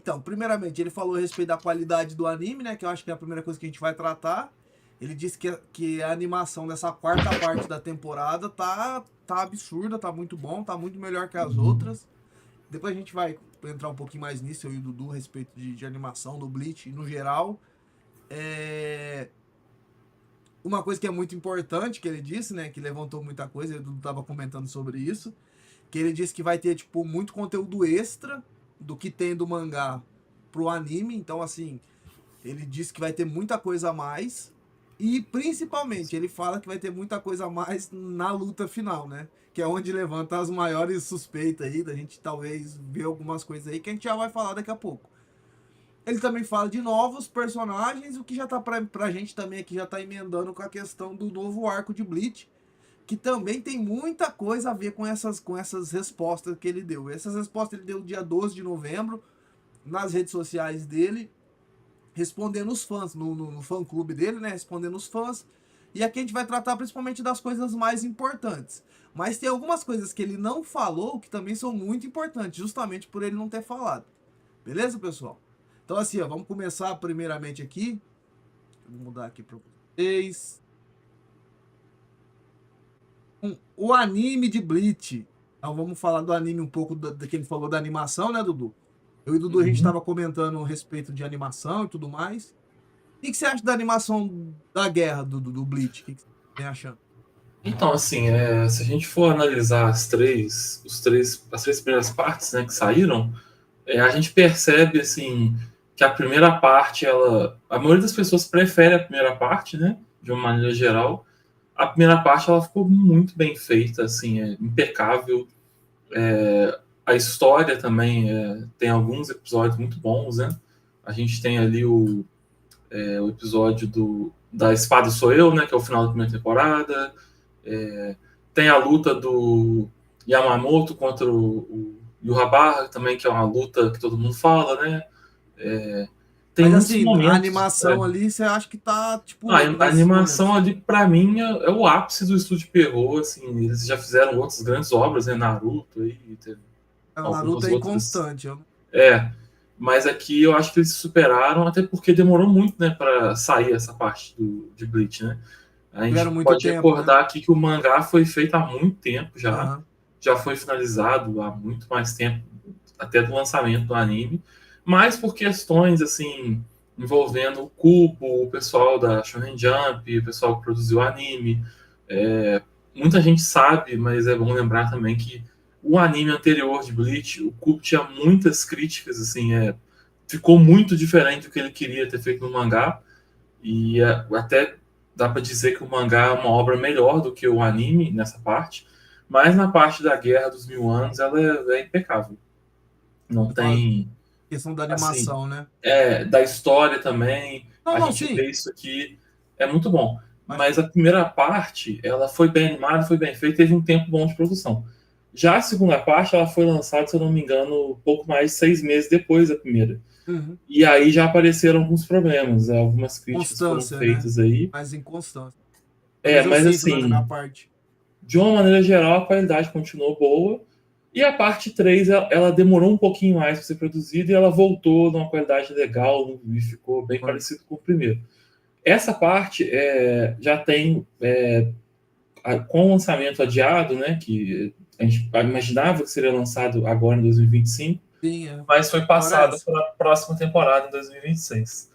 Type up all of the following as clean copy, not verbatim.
Então, primeiramente, ele falou a respeito da qualidade do anime, né? Que eu acho que é a primeira coisa que a gente vai tratar. Ele disse que a animação dessa quarta parte da temporada tá absurda, tá muito bom, tá muito melhor que as outras. Depois a gente vai entrar um pouquinho mais nisso, eu e o Dudu, a respeito de animação, do Bleach no geral. Uma coisa que é muito importante que ele disse, né? Que levantou muita coisa, o Dudu tava comentando sobre isso. Que ele disse que vai ter, tipo, muito conteúdo extra do que tem do mangá pro anime. Então, assim, ele disse que vai ter muita coisa a mais. E, principalmente, ele fala que vai ter muita coisa a mais na luta final, né? Que é onde levanta as maiores suspeitas aí, da gente talvez ver algumas coisas aí que a gente já vai falar daqui a pouco. Ele também fala de novos personagens, o que já tá pra gente também aqui, já tá emendando com a questão do novo arco de Bleach, que também tem muita coisa a ver com essas respostas que ele deu. Essas respostas ele deu dia 12 de novembro, nas redes sociais dele, respondendo os fãs, no fã-clube dele, né? Respondendo os fãs. E aqui a gente vai tratar principalmente das coisas mais importantes. Mas tem algumas coisas que ele não falou que também são muito importantes, justamente por ele não ter falado. Beleza, pessoal? Então assim, ó, vamos começar primeiramente aqui. Vou mudar aqui para vocês. O anime de Bleach. Então vamos falar do anime um pouco da que ele falou da animação, né, Dudu? Eu e o Dudu, a gente tava comentando a respeito de animação e tudo mais. O que você acha da animação da guerra do Bleach? O que você vem achando? Então, assim, se a gente for analisar as três primeiras partes, né, que saíram, a gente percebe, assim, que a primeira parte, a maioria das pessoas prefere a primeira parte, né, de uma maneira geral. A primeira parte, ela ficou muito bem feita, assim, impecável. A história também tem alguns episódios muito bons, né? A gente tem ali o episódio da Espada Sou Eu, né, que é o final da primeira temporada. Tem a luta do Yamamoto contra o Yuhabara também, que é uma luta que todo mundo fala, né? Tem Mas muitos assim, a momentos. animação ali, você acha que tá, tipo, A nesses animação momentos? ali, pra mim, é o ápice do estúdio Pierrot, assim, eles já fizeram outras grandes obras, né? Naruto aí, teve O Naruto algumas é outras. inconstante. Mas aqui eu acho que eles se superaram, até porque demorou muito, né, para sair essa parte de Bleach, né? A Tiveram gente muito pode tempo, né? recordar aqui que o mangá foi feito há muito tempo já, Aham. já foi finalizado há muito mais tempo, até do lançamento do anime, mas por questões, assim, envolvendo o Kubo, o pessoal da Shonen Jump, o pessoal que produziu o anime, muita gente sabe, mas é bom lembrar também que o anime anterior de Bleach, o Kubo tinha muitas críticas, assim, ficou muito diferente do que ele queria ter feito no mangá, e até dá para dizer que o mangá é uma obra melhor do que o anime nessa parte, mas na parte da Guerra dos Mil Anos ela é impecável. Não A tem, questão da assim, animação, né? da história também, Não, a não, gente sim. vê isso aqui, é muito bom. Mas, Mas a primeira parte, ela foi bem animada, foi bem feita, teve um tempo bom de produção. Já a segunda parte, ela foi lançada, se eu não me engano, pouco mais de 6 meses depois da primeira. uhum. E aí já apareceram alguns problemas, algumas críticas foram Constância, né? feitas aí. Mas inconstância. Pelo menos eu Mas sinto da minha assim, parte. de uma maneira geral, a qualidade continuou boa. E a parte 3 ela demorou um pouquinho mais para ser produzida e ela voltou numa qualidade legal e ficou bem parecido com o primeiro. Essa parte já tem, com o lançamento adiado, né, que a gente imaginava que seria lançado agora em 2025, Sim, mas foi agora é passada essa. para a próxima temporada em 2026.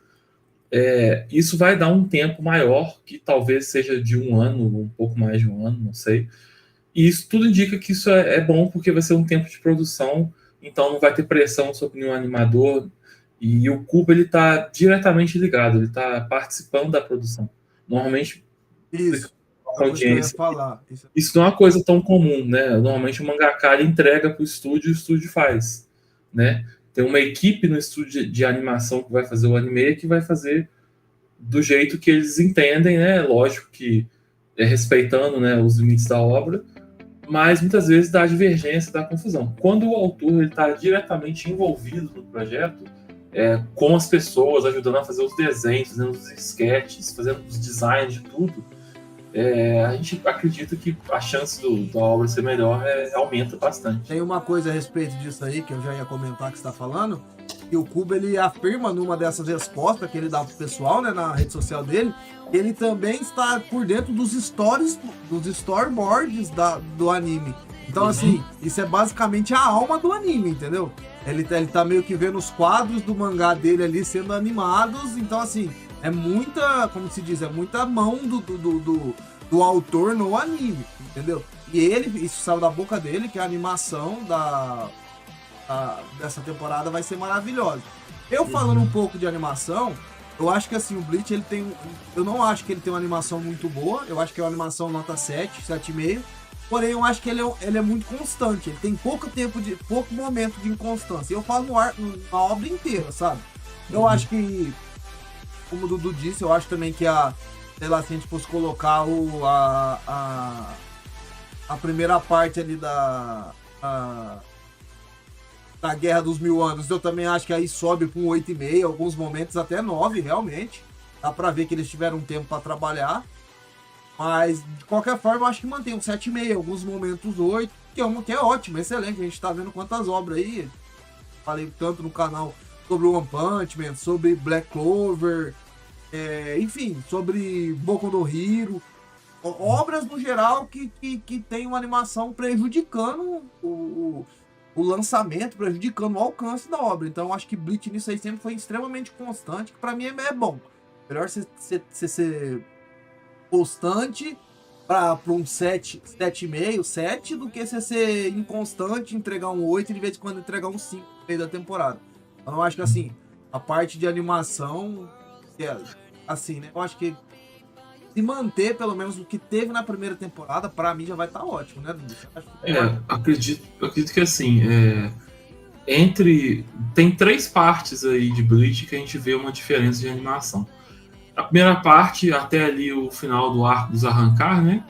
Isso vai dar um tempo maior, que talvez seja de um ano, um pouco mais de um ano, não sei. E isso tudo indica que isso é bom, porque vai ser um tempo de produção, então não vai ter pressão sobre nenhum animador. E o Cuba ele está diretamente ligado, ele está participando da produção. Normalmente, explicando Isso. para Uma a coisa que eu ia audiência, falar. Isso. isso não é uma coisa tão comum, né? Normalmente o mangaka entrega para o estúdio e o estúdio faz, né? Tem uma equipe no estúdio de animação que vai fazer o anime que vai fazer do jeito que eles entendem, né? Lógico que respeitando, né, os limites da obra, mas muitas vezes dá divergência, dá confusão. Quando o autor está diretamente envolvido no projeto, com as pessoas, ajudando a fazer os desenhos, fazendo os sketches, fazendo os designs de tudo, a gente acredita que a chance da obra ser melhor aumenta bastante. Tem uma coisa a respeito disso aí que eu já ia comentar que você está falando, E o Kubo, ele afirma numa dessas respostas que ele dá pro pessoal, né, na rede social dele, que ele também está por dentro dos stories, dos storyboards do anime. Então, assim, isso é basicamente a alma do anime, entendeu? Ele tá meio que vendo os quadros do mangá dele ali sendo animados. Então, assim, é muita, como se diz, é muita mão do autor no anime, entendeu? E isso saiu da boca dele, que a animação dessa temporada vai ser maravilhosa. Eu falando um pouco de animação, eu acho que assim, o Bleach, eu não acho que ele tem uma animação muito boa, eu acho que é uma animação nota 7, 7,5, porém eu acho que ele é muito constante, ele tem pouco momento de inconstância. Eu falo na obra inteira, sabe? Eu acho que, como o Dudu disse, eu acho também que sei lá, se a gente fosse colocar a primeira parte ali da Guerra dos Mil Anos, eu também acho que aí sobe com 8,5, alguns momentos até 9, realmente. Dá pra ver que eles tiveram um tempo pra trabalhar. Mas, de qualquer forma, eu acho que mantém um 7,5, alguns momentos 8, que é ótimo, excelente. A gente tá vendo quantas obras aí. Falei tanto no canal sobre One Punch Man, sobre Black Clover, enfim, sobre Boku no Hero. Obras, no geral, que tem uma animação prejudicando o lançamento, prejudicando o alcance da obra. Então, eu acho que Bleach nisso aí sempre foi extremamente constante, que pra mim é bom. Melhor você ser constante para um 7,5, 7, do que você ser inconstante, entregar um 8 e de vez em quando entregar um 5 no meio da temporada. Então, eu acho que, assim, a parte de animação, assim, né? Eu acho que se manter, pelo menos, o que teve na primeira temporada, pra mim já vai estar ótimo, né, Dudu? Acredito que assim, tem 3 partes aí de Bleach que a gente vê uma diferença de animação. A primeira parte, até ali o final do arco dos Arrancar, né?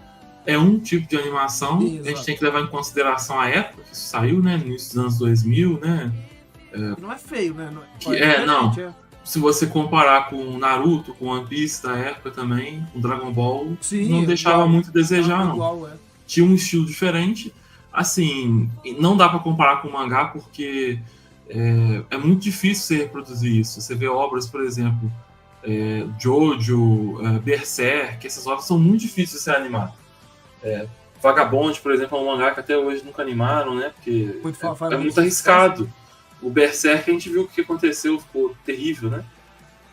É um tipo de animação. Sim, a gente tem que levar em consideração a época que isso saiu, né? No início dos anos 2000, né? Não é feio, né? Não. Se você comparar com Naruto, com One Piece da época também, com Dragon Ball, sim, não deixava muito a desejar, não. Igual, Tinha um estilo diferente. Assim, não dá para comparar com o mangá porque é muito difícil você reproduzir isso. Você vê obras, por exemplo, Jojo, Berserk, essas obras são muito difíceis de ser animadas. Vagabond, por exemplo, é um mangá que até hoje nunca animaram, né? Porque é muito arriscado. O Berserk, a gente viu o que aconteceu, ficou terrível, né?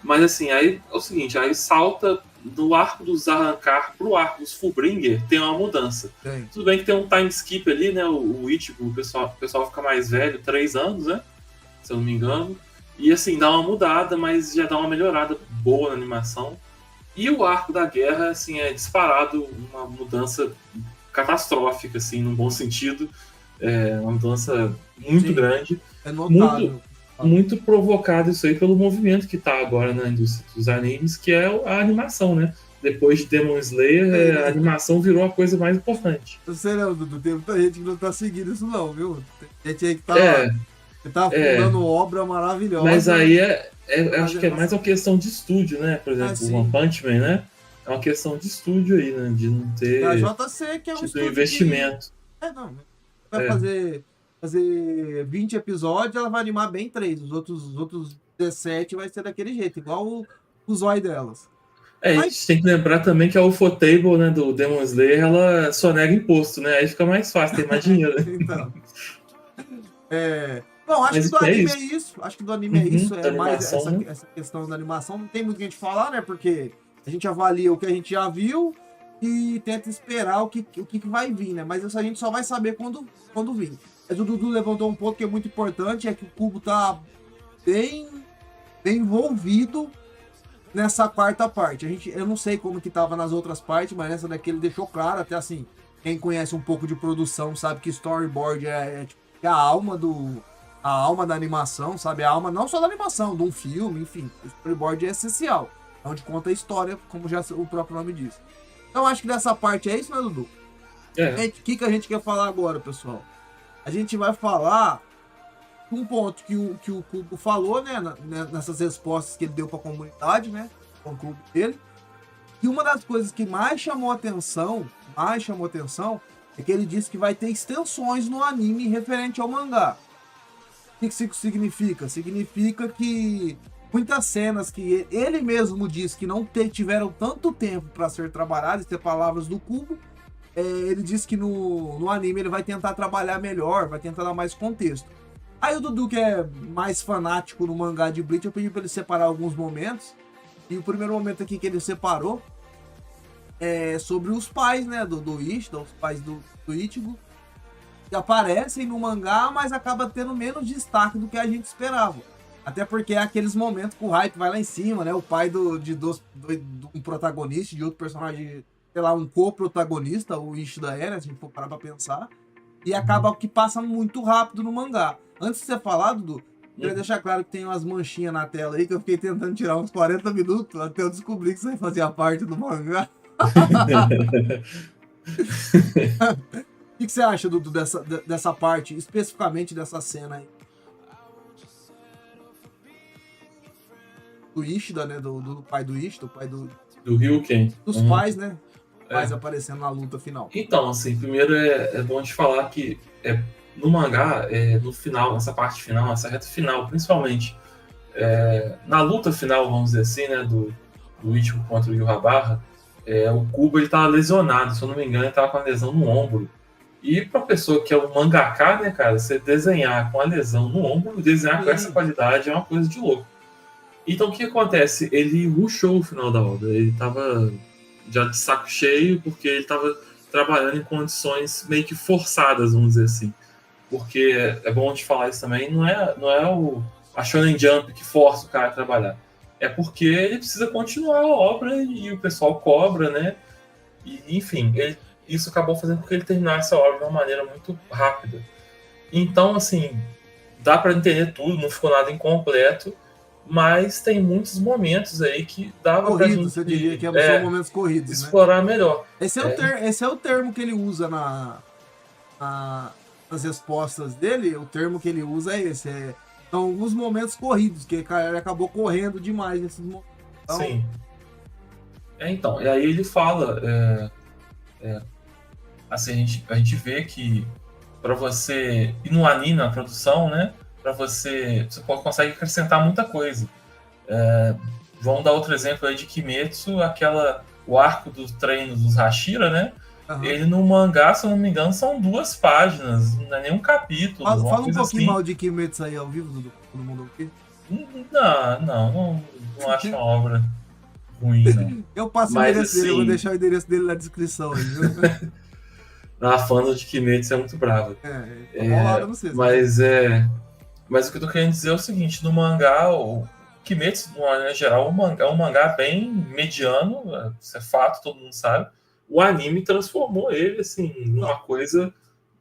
Mas assim, aí é o seguinte, aí salta do arco dos Arrancar pro arco dos Fullbringer, tem uma mudança. Sim. Tudo bem que tem um time skip ali, né? O Ichigo, o pessoal fica mais velho, 3 anos, né? Se eu não me engano. E assim, dá uma mudada, mas já dá uma melhorada boa na animação. E o arco da guerra, assim, é disparado uma mudança catastrófica, assim, num bom sentido. Uma mudança muito grande. É notável. Muito provocado isso aí pelo movimento que tá agora na indústria dos animes, que é a animação, né? Depois de Demon Slayer, a animação virou a coisa mais importante. Eu sei não, Dudu, tem muita gente que não tá seguindo isso não, viu? Tem gente aí que tá fundando obra maravilhosa. Mas aí acho que é mais uma questão de estúdio, né? Por exemplo, o One Punch Man, né? É uma questão de estúdio aí, né? De não ter a JC, que é um estúdio investimento. Vai fazer 20 episódios, ela vai animar bem 3. Os outros 17 vai ser daquele jeito, igual o zóio delas. A gente tem que lembrar também que a Ufotable, né, do Demon Slayer, ela só nega imposto, né? Aí fica mais fácil, tem mais dinheiro. Então. Bom, acho que do anime é isso. Acho que do anime é isso. É mais essa questão da animação. Não tem muito o que a gente falar, né? Porque a gente avalia o que a gente já viu e tenta esperar o que vai vir, né? Mas isso a gente só vai saber quando vir. Mas o Dudu levantou um ponto que é muito importante, é que o Kubo tá bem envolvido nessa quarta parte. Eu não sei como que tava nas outras partes, mas nessa daqui ele deixou claro, até assim, quem conhece um pouco de produção sabe que storyboard é a alma da animação, sabe? A alma não só da animação, de um filme, enfim. O storyboard é essencial. É onde conta a história, como já o próprio nome diz. Então acho que dessa parte é isso, né, Dudu? O que a gente quer falar agora, pessoal? A gente vai falar um ponto que o Kubo falou, né, nessas respostas que ele deu para a comunidade, né, com o clube dele. E uma das coisas que mais chamou atenção é que ele disse que vai ter extensões no anime referente ao mangá. que isso significa? Significa que muitas cenas que ele mesmo disse que não tiveram tanto tempo para ser trabalhadas, ter palavras do Kubo, ele disse que no anime ele vai tentar trabalhar melhor, vai tentar dar mais contexto. Aí o Dudu, que é mais fanático no mangá de Bleach, eu pedi para ele separar alguns momentos. E o primeiro momento aqui que ele separou é sobre os pais, né, do Ishida, os pais do Ichigo, que aparecem no mangá, mas acaba tendo menos destaque do que a gente esperava. Até porque é aqueles momentos que o hype vai lá em cima, né? O pai de um protagonista, de outro personagem, sei lá, um co-protagonista, o Ishida né? Se a gente for parar pra pensar. E acaba que passa muito rápido no mangá. Antes de você falar, Dudu, queria deixar claro que tem umas manchinhas na tela aí que eu fiquei tentando tirar uns 40 minutos até eu descobrir que isso aí fazia parte do mangá. O que você acha, Dudu, dessa parte, especificamente dessa cena aí? Do Ishida, né? Do pai do Ishida, o pai do Ryuken. Dos pais, né? Pais aparecendo na luta final. Então, assim, primeiro é bom te falar que no mangá, no final, nessa parte final, nessa reta final, principalmente, na luta final, vamos dizer assim, né? Do Ichigo contra o Yhwach, o Kubo ele tava lesionado, se eu não me engano, ele tava com a lesão no ombro. E pra pessoa que é um mangaka, né, cara, você desenhar com a lesão no ombro e desenhar com essa qualidade é uma coisa de louco. Então o que acontece? Ele rushou o final da obra, ele tava já de saco cheio, porque ele tava trabalhando em condições meio que forçadas, vamos dizer assim. Porque é bom te falar isso também, não é a Shonen Jump que força o cara a trabalhar. É porque ele precisa continuar a obra e o pessoal cobra, né? E, enfim, isso acabou fazendo com que ele terminasse a obra de uma maneira muito rápida. Então, assim, dá para entender tudo, não ficou nada incompleto, mas tem muitos momentos aí que dava pra gente... Você diria que são momentos corridos, explorar melhor. Esse é o termo que ele usa nas respostas dele, o termo que ele usa é esse, são alguns momentos corridos, que ele acabou correndo demais nesses momentos. Então... Sim. Então, e aí ele fala, assim, a gente vê que para você ir no anime, na produção, né, para você consegue acrescentar muita coisa. Vamos dar outro exemplo aí de Kimetsu, o arco dos treinos dos Hashira, né? Uhum. Ele no mangá, se eu não me engano, são 2 páginas, não é nem um capítulo. Fala um pouquinho assim. Mal de Kimetsu aí ao vivo, do todo mundo aqui. Não acho uma obra ruim, não. Eu passo o endereço dele, eu vou deixar o endereço dele na descrição aí, viu? A fã de Kimetsu é muito brava. Mas o que eu tô querendo dizer é o seguinte, no mangá, o Kimetsu, de uma maneira geral, é um mangá bem mediano, isso é fato, todo mundo sabe. O anime transformou ele, assim, numa coisa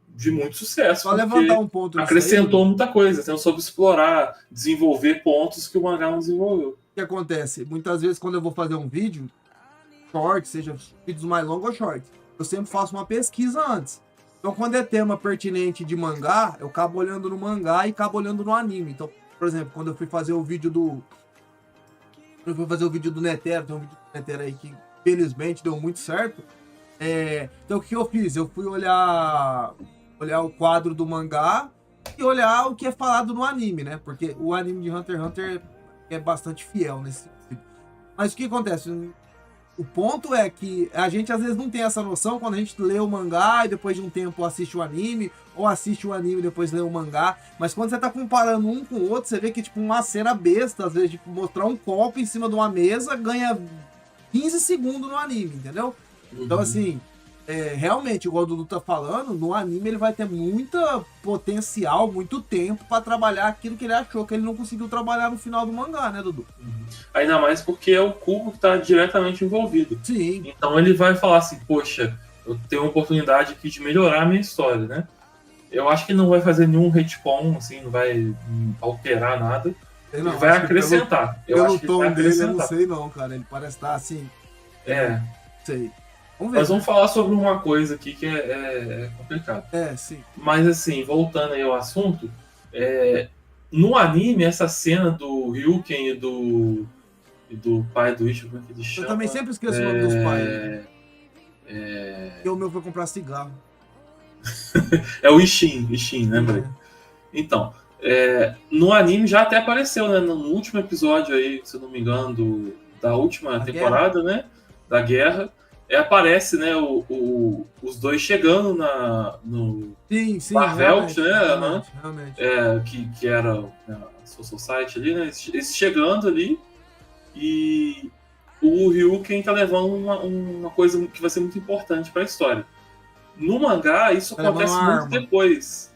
de muito sucesso. Só levantar um ponto. Acrescentou muita coisa, então soube explorar, desenvolver pontos que o mangá não desenvolveu. O que acontece? Muitas vezes, quando eu vou fazer um vídeo, short, seja vídeos mais longos ou short, eu sempre faço uma pesquisa antes. Então, quando é tema pertinente de mangá, eu acabo olhando no mangá e acabo olhando no anime. Então, por exemplo, quando eu fui fazer o vídeo do Netero, tem um vídeo do Netero aí que, felizmente, deu muito certo. Então, o que eu fiz? Eu fui olhar o quadro do mangá e olhar o que é falado no anime, né? Porque o anime de Hunter x Hunter é bastante fiel nesse sentido. Mas o que acontece? O ponto é que a gente às vezes não tem essa noção quando a gente lê o mangá e depois de um tempo assiste o anime, ou assiste o anime e depois lê o mangá. Mas quando você tá comparando um com o outro, você vê que tipo uma cena besta, às vezes, tipo, mostrar um copo em cima de uma mesa ganha 15 segundos no anime, entendeu? Uhum. Então, assim, realmente, igual o Dudu tá falando, no anime ele vai ter muita potencial, muito tempo pra trabalhar aquilo que ele achou que ele não conseguiu trabalhar no final do mangá, né, Dudu? Uhum. Ainda mais porque é o Kubo que tá diretamente envolvido. Sim. Então ele vai falar assim, poxa, eu tenho uma oportunidade aqui de melhorar a minha história, né? Eu acho que não vai fazer nenhum retcon, assim, não vai alterar nada. Ele vai acrescentar. Pelo tom dele, eu não sei não, cara. Ele parece estar assim... Sei. Mas vamos falar sobre uma coisa aqui que é complicado. Sim. Mas assim, voltando aí ao assunto, no anime, essa cena do Ryuken e do pai do Ichigo, como é que ele chama? Eu também sempre esqueço o nome dos pais. E o meu foi comprar cigarro. É o Ishin, lembrei. Então, No anime já até apareceu, né? No último episódio aí, se eu não me engano, da última temporada, né? Da guerra. Aparece, né, os dois chegando no Sim, Barvelt, realmente, né? realmente. Que era a Soul Society ali, né? Eles chegando ali e o Ryuken tá levando uma coisa que vai ser muito importante para a história. No mangá, isso Tá levando acontece uma muito arma. depois.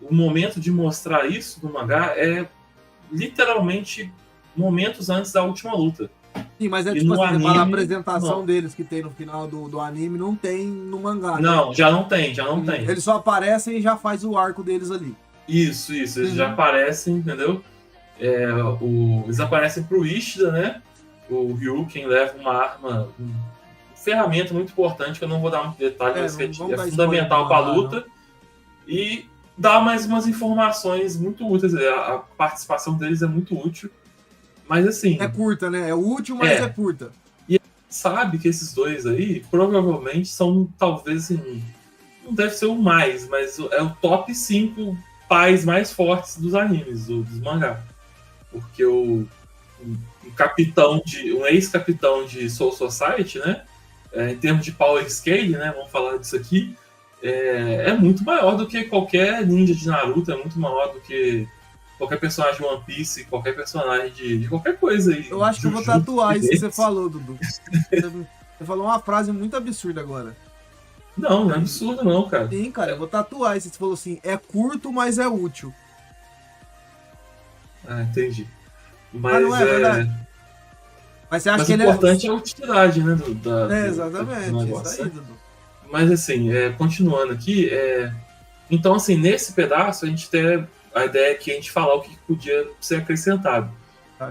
O momento de mostrar isso no mangá é literalmente momentos antes da última luta. Sim, mas é E tipo no assim, você fala a anime, apresentação não. deles que tem no final do anime, não tem no mangá, né? Não, já não tem. Eles só aparecem e já faz o arco deles ali. Isso, eles já aparecem, entendeu? Eles aparecem pro Ishida, né? O Ryuken leva uma arma, ferramenta muito importante, que eu não vou dar muito detalhe, mas que é fundamental para a luta. Não. E dá mais umas informações muito úteis. A participação deles é muito útil. Mas assim. É curta, né? É útil, mas é curta. E a gente sabe que esses dois aí provavelmente são, talvez, assim, não deve ser o mais, mas é o top 5 pais mais fortes dos animes, dos mangá. Porque um ex-capitão de Soul Society, né? Em termos de power scale, né? Vamos falar disso aqui. É muito maior do que qualquer ninja de Naruto, é muito maior do que qualquer personagem de One Piece, qualquer personagem de qualquer coisa aí. Eu acho que eu vou tatuar isso que você falou, Dudu. Você falou uma frase muito absurda agora. Não é absurdo não, cara. Sim, cara, eu vou tatuar isso. Você falou assim, é curto, mas é útil. Ah, entendi. Mas não é verdade? Mas você acha que o importante é a utilidade, né? Exatamente, do negócio, isso aí, Dudu. Mas assim, continuando aqui, então assim, nesse pedaço a gente tem a ideia que a gente falar o que podia ser acrescentado.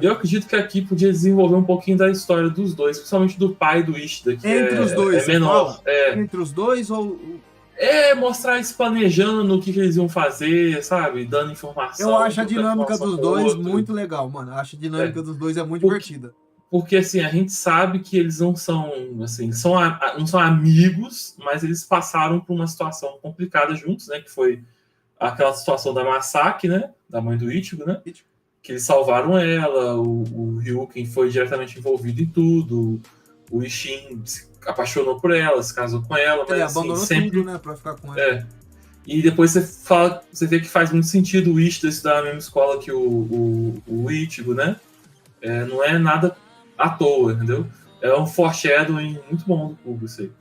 Eu acredito que aqui podia desenvolver um pouquinho da história dos dois, principalmente do pai do Ishida, que entre os dois, é menor. Entre os dois ou... mostrar eles planejando o que eles iam fazer, sabe? Dando informação. Eu acho a dinâmica dos dois muito legal, mano. Eu acho a dinâmica dos dois é muito divertida. Porque, assim, a gente sabe que eles não são, assim, não são amigos, mas eles passaram por uma situação complicada juntos, né? Que foi aquela situação da Masaki, né? Da mãe do Ichigo, né? Que eles salvaram ela, o Ryuken foi diretamente envolvido em tudo, o Ishin se apaixonou por ela, se casou com ela, mas assim, abandonou sempre... tudo, né? Pra ficar com ela. E depois você vê que faz muito sentido o Ishida estudar na mesma escola que o Ichigo, né? Não é nada à toa, entendeu? É um foreshadowing muito bom do Kubo, isso aí.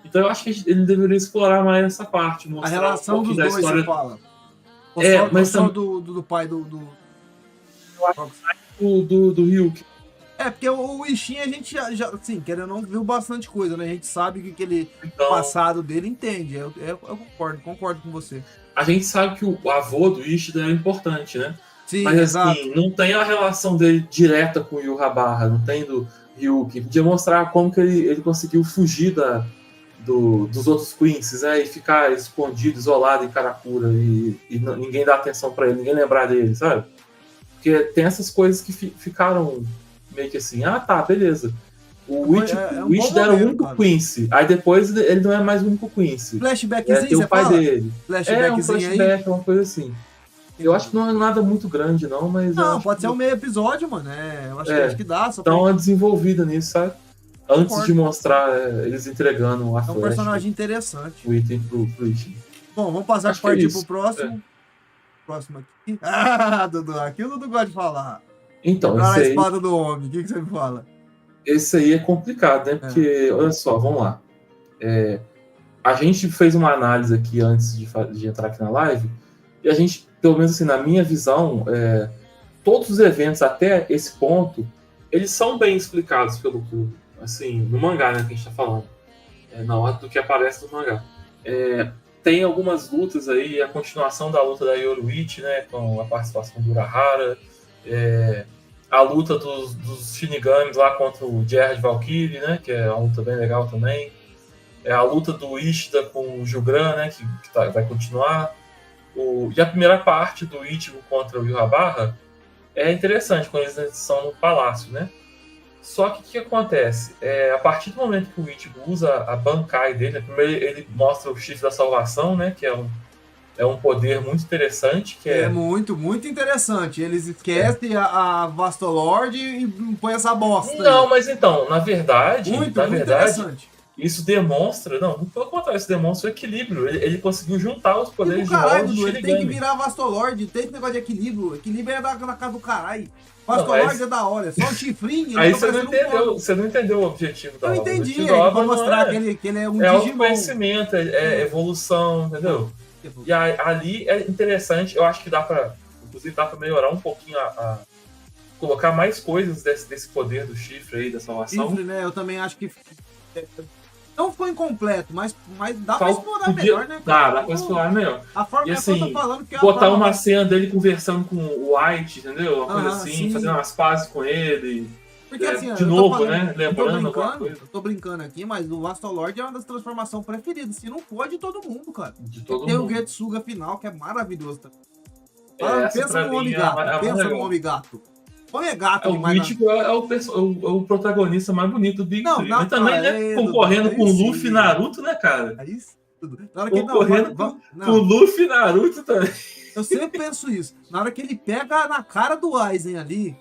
Então eu acho que ele deveria explorar mais essa parte, mostrar a relação um pouquinho dos da dois, história. Você fala. Mas só do pai do Ryuken. Porque o Ishin a gente já assim, querendo ou não, viu bastante coisa, né? A gente sabe que aquele passado dele entende. Eu concordo com você. A gente sabe que o avô do Ishida é importante, né? Sim, mas exato. Assim, não tem a relação dele direta com o Yurrabarra, não tem do Ryuken. Podia mostrar como que ele conseguiu fugir dos outros Quincy's, né? E ficar escondido, isolado em Karakura e ninguém dá atenção pra ele, ninguém lembrar dele, sabe? Porque tem essas coisas que ficaram meio que assim, tá, beleza. O Ishida era o único Quincy. Aí depois ele não é mais o único Quincy. Flashbackzinho, tem o pai dele. Flashbackzinho um flashback, uma coisa assim. Eu acho que não é nada muito grande, não, mas... Não, pode ser um meio episódio, mano. Eu acho que dá. Dá uma desenvolvida nisso, sabe? Antes de mostrar eles entregando a flash. É um personagem interessante. O item pro Ishida. Bom, vamos passar partir pro próximo. Próximo aqui. Dudu, aqui o Dudu gosta de falar. Então, a espada do homem, o que você me fala? Esse aí é complicado, né? Porque, olha só, vamos lá. A gente fez uma análise aqui antes de entrar aqui na live, e a gente, pelo menos assim, na minha visão, todos os eventos até esse ponto, eles são bem explicados pelo público, assim, no mangá, né, que a gente tá falando. Na hora do que aparece no mangá. Tem algumas lutas aí, a continuação da luta da Yoruichi, né, com a participação do Urahara, a luta dos Shinigamis lá contra o Gerard Valkyrie, né, que é uma luta bem legal também. A luta do Ishida com o Jugran, né, que vai continuar. E a primeira parte do Ichigo contra o Yurrabarra é interessante, quando eles estão no palácio, né? Só que o que acontece? A partir do momento que o Ichigo usa a Bankai dele, primeiro ele mostra o chifre da salvação, né? Que é é um poder muito interessante, que É muito, muito interessante. Eles esquecem a Vastolord e põem essa bosta Não, aí. mas então, na verdade, Muito, muito interessante. isso demonstra, não, pelo contrário, isso demonstra o equilíbrio. Ele conseguiu juntar os E pro poderes de caralho, rola de Dudu, ele tem que Shinigami. virar Vastolord, tem esse negócio de equilíbrio. Equilíbrio é na casa do caralho. Não, Vastolord é da hora, é só um chifrinho, ele aí fica parecendo um pônei. você não entendeu o objetivo da Eu obra. O entendi, objetivo da é pra obra não mostrar que ele é um é Digimon. autoconhecimento, é evolução, entendeu? Tipo, E ali é interessante, eu acho que inclusive dá pra melhorar um pouquinho colocar mais coisas desse poder do chifre aí, da salvação. chifre, né? Eu também acho que não foi incompleto, mas dá pra explorar melhor, né, cara? Dá pra explorar melhor. A forma E é que eu tô assim, falando que é a botar forma uma mais. cena dele conversando com o White, entendeu? Uma coisa assim, Sim. fazendo umas pazes com ele. Porque assim, De eu tô novo, falando, né? Lembrando alguma eu coisa. tô brincando aqui, mas o Vastolord é uma das transformações preferidas. Se não for de todo mundo, cara. De todo Tem o mundo. Getsuga final, que é maravilhoso também. Essa Pensa pra no mim homem é gato. a mais Pensa no legal. homem gato. Homem é gato O demais. Ichigo é o protagonista mais bonito do Big Não, Three. Mas também, né? Concorrendo Dudu, com aí o Luffy e sim. Naruto, né, cara? Aí sim, Dudu. Na hora que não, Concorrendo com o não. Luffy e Naruto também. Eu sempre penso isso. Na hora que ele pega na cara do Aizen ali,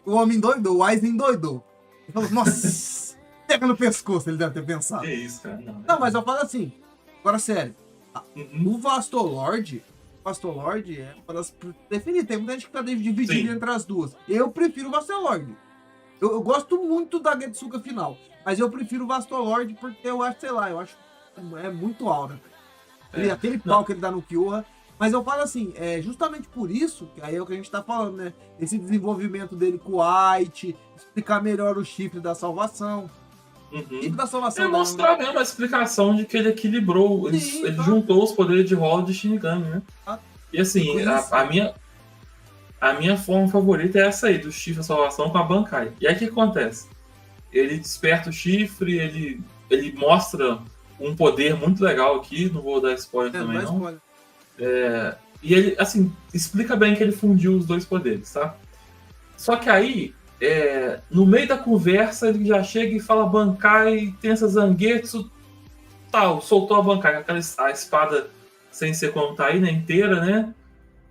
o homem doidou, o Aizen doidou. Ele falou, nossa, pega no pescoço, ele deve ter pensado. Que isso, cara. Não, mas eu falo assim, agora sério, Uhum. o Vastolord é uma das preferidas. Tem muita gente que tá dividida entre as duas. Eu prefiro o Vastolord. Eu gosto muito da Getsuga final, mas eu prefiro o Vastolord porque eu acho, sei lá, eu acho é muito aura. Aquele pau que ele dá no Kyoha. Mas eu falo assim, justamente por isso, que aí é o que a gente tá falando, né? Esse desenvolvimento dele com o White, explicar melhor o chifre da salvação. Uhum. Chifre da salvação É mostrar mesmo a explicação de que ele equilibrou, ele juntou os poderes de rola de Shinigami, né? E assim, a minha forma favorita é essa aí, do chifre da salvação com a Bankai. E aí o que acontece? Ele desperta o chifre, ele mostra um poder muito legal aqui, não vou dar spoiler também não. Spoiler. E ele, assim, explica bem que ele fundiu os dois poderes, tá? Só que aí, no meio da conversa, ele já chega e fala Bankai, tem essa Zangetsu, tal, soltou a Bankai, a espada sem ser como tá aí, né, inteira, né,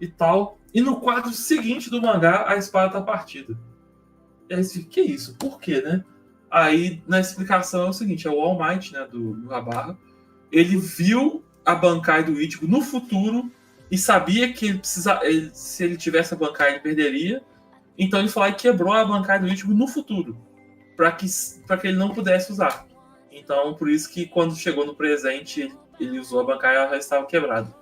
e tal. E no quadro seguinte do mangá, a espada tá partida. E aí você fica, que isso? Por quê, né? Aí, na explicação é o seguinte, é o All Might, né, do Rabarra, ele viu a Bankai do Ichigo no futuro e sabia que se ele tivesse a Bankai, ele perderia. Então ele foi lá e quebrou a Bankai do Ichigo no futuro, para que ele não pudesse usar. Então, por isso que quando chegou no presente, ele usou a Bankai e ela já estava quebrada.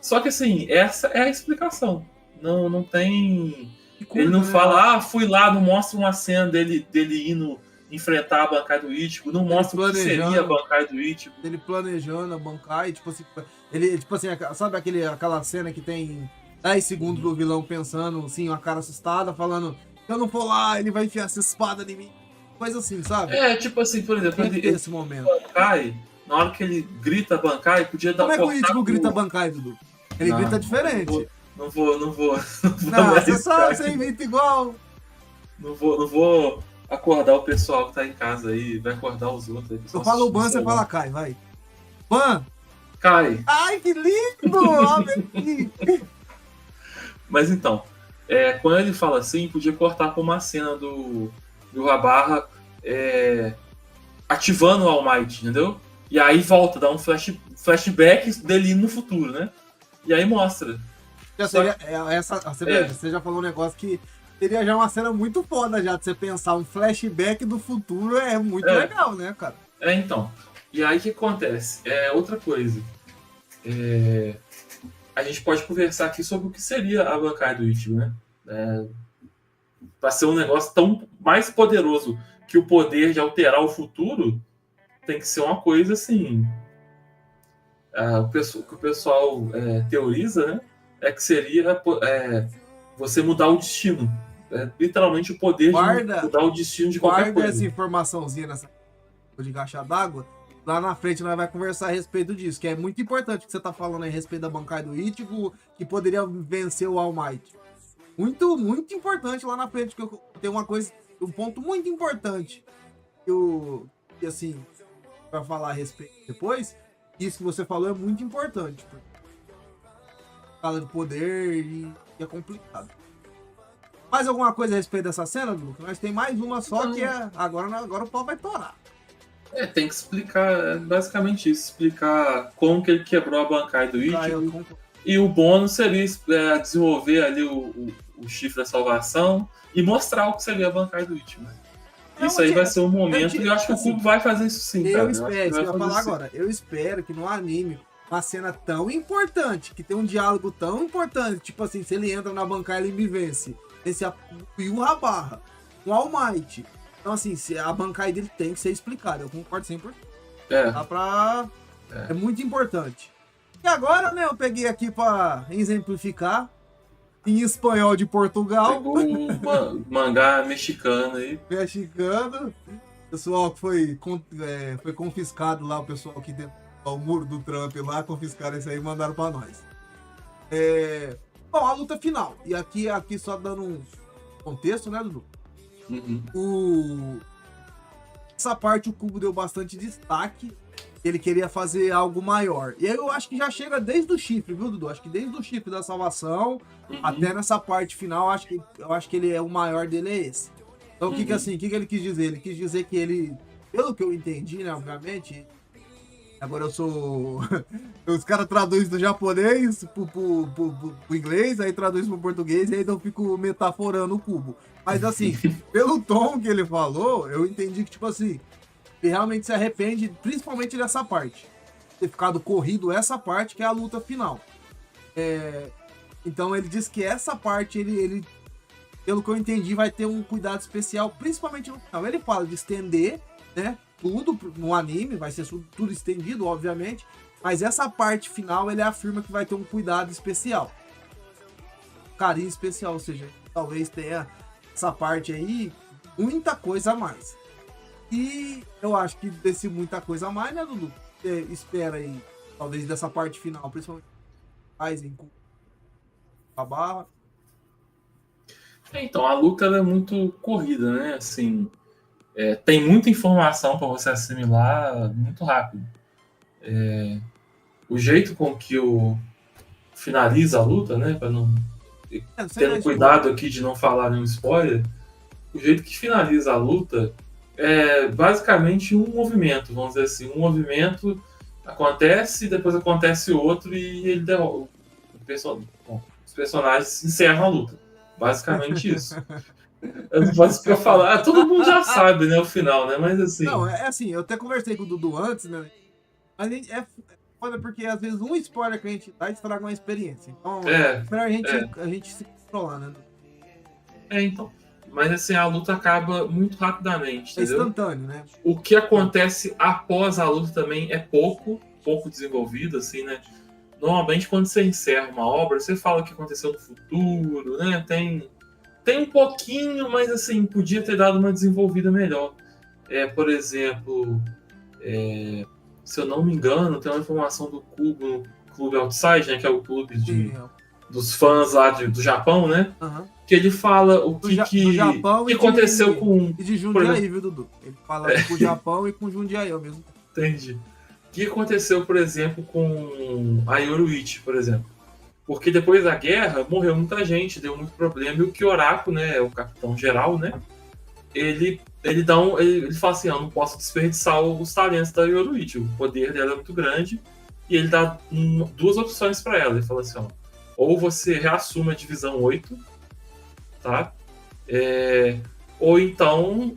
Só que assim, essa é a explicação. Não tem... Ele não fala, fui lá, não mostra uma cena dele indo enfrentar a Bankai do Ichigo, não mostra o que seria a Bankai do Ichigo. Ele planejando a Bankai, tipo assim, sabe aquela cena que tem 10 segundos do vilão pensando, assim, uma cara assustada, falando, se eu não for lá, ele vai enfiar essa espada em mim. Coisa assim, sabe? Tipo assim, por exemplo, esse momento. Bankai, na hora que ele grita Bankai, podia dar. Como é que o Ichigo grita Bankai, Dudu? Ele grita diferente. Não vou. Não, você imita igual. Não vou acordar o pessoal que tá em casa aí, vai acordar os outros aí. Eu falo Ban, você fala Kai, vai. Ban! Kai! Ai, que lindo! Mas então, quando ele fala assim, podia cortar pra uma cena do Rabarra ativando o All Might, entendeu? E aí volta, dá um flashback dele no futuro, né? E aí mostra. Você já falou um negócio que seria já uma cena muito foda já, de você pensar um flashback do futuro, é muito legal, né, cara? Então. E aí o que acontece? Outra coisa. A gente pode conversar aqui sobre o que seria a Bankai do Ichigo, né? Para ser um negócio tão mais poderoso que o poder de alterar o futuro, tem que ser uma coisa assim. O que o pessoal teoriza, né? É que seria você mudar o destino. Literalmente o poder de mudar o destino de qualquer coisa. Guarda essa informaçãozinha nessa de caixa d'água. Lá na frente nós vamos conversar a respeito disso, que é muito importante o que você tá falando aí a respeito da Bankai do Ichigo, que poderia vencer o All Might. Muito, muito importante lá na frente, que tem um ponto muito importante que assim, para falar a respeito depois, isso que você falou é muito importante. escala de poder e é complicado. Mais alguma coisa a respeito dessa cena, Dudu? Nós tem mais uma só Não. que é. Agora o pau vai torar. Tem que explicar, basicamente isso, explicar como que ele quebrou a Bankai do Ichigo. E o bônus seria desenvolver ali o chifre da salvação e mostrar o que seria a Bankai do Ichigo. Isso aí vai ser um momento, e eu acho que o Cubo vai fazer isso sim, cara. Eu espero, isso que eu ia falar agora. Eu espero que no anime, uma cena tão importante, que tem um diálogo tão importante, tipo assim, se ele entra na Bankai, ele me vence. Esse Yu Habarra, o All Might. Então, assim, se a Bankai dele tem que ser explicada. Eu concordo 100%. Dá pra... É muito importante. E agora, né, eu peguei aqui pra exemplificar em espanhol de Portugal. Pegou o mangá mexicano aí. Mexicano. Pessoal que foi confiscado lá, o pessoal que dentro do muro do Trump lá, confiscaram isso aí e mandaram pra nós. Bom, a luta final. E aqui só dando um contexto, né, Dudu? Uhum. Essa parte o Cubo deu bastante destaque. Ele queria fazer algo maior. E aí eu acho que já chega desde o chifre, viu, Dudu? Acho que desde o chifre da salvação até nessa parte final, eu acho que ele é o maior dele é esse. Então o que ele quis dizer? Ele quis dizer que ele, pelo que eu entendi, né, obviamente, agora eu sou... Os caras traduzem do japonês pro inglês, aí traduzem pro português, e aí eu fico metaforando o Cubo. Mas assim, pelo tom que ele falou, eu entendi que, tipo assim, ele realmente se arrepende, principalmente dessa parte. Ter ficado corrido essa parte, que é a luta final. Então ele diz que essa parte, ele, pelo que eu entendi, vai ter um cuidado especial, principalmente no final. Ele fala de estender, né, tudo no anime, vai ser tudo estendido, obviamente, mas essa parte final, ele afirma que vai ter um cuidado especial. Carinho especial, ou seja, talvez tenha essa parte aí, muita coisa a mais. E eu acho que desse muita coisa a mais, né, Dudu? Você espera aí, talvez dessa parte final, principalmente Aizen com a barra. Então, a luta ela é muito corrida, né? Assim, tem muita informação para você assimilar muito rápido. O jeito com que finaliza a luta, né? Para não tendo cuidado aqui de não falar nenhum spoiler, o jeito que finaliza a luta é basicamente um movimento, vamos dizer assim, um movimento acontece, depois acontece outro e ele derrota. Os personagens encerram a luta. Basicamente isso. Eu não posso ficar falando. Todo mundo já sabe, né, o final, né? Mas assim. Não, assim, eu até conversei com o Dudu antes, né? Mas é foda porque às vezes um spoiler que a gente dá estraga uma experiência. Então, melhor a gente se controlar, né? Então. Mas assim, a luta acaba muito rapidamente, entendeu? É instantâneo, né? O que acontece após a luta também é pouco desenvolvido, assim, né? Normalmente, quando você encerra uma obra, você fala o que aconteceu no futuro, né? Tem um pouquinho, mas assim, podia ter dado uma desenvolvida melhor. Por exemplo, se eu não me engano, tem uma informação do Cubo no Clube Outside, né? Que é o clube dos fãs lá do Japão, né? Que ele fala o que aconteceu com... E de Jundiaí, viu, Dudu? Ele fala com o Japão e com Jundiaí ao mesmo tempo. Entendi. O que aconteceu, por exemplo, com a Yoruichi, por exemplo? Porque depois da guerra, morreu muita gente, deu muito problema, e o Kyoraku, né, o capitão-geral, né, ele fala assim, eu não posso desperdiçar os talentos da Yoruichi, o poder dela é muito grande, e ele dá duas opções para ela. Ele fala assim, ou você reassume a divisão 8, tá? Ou então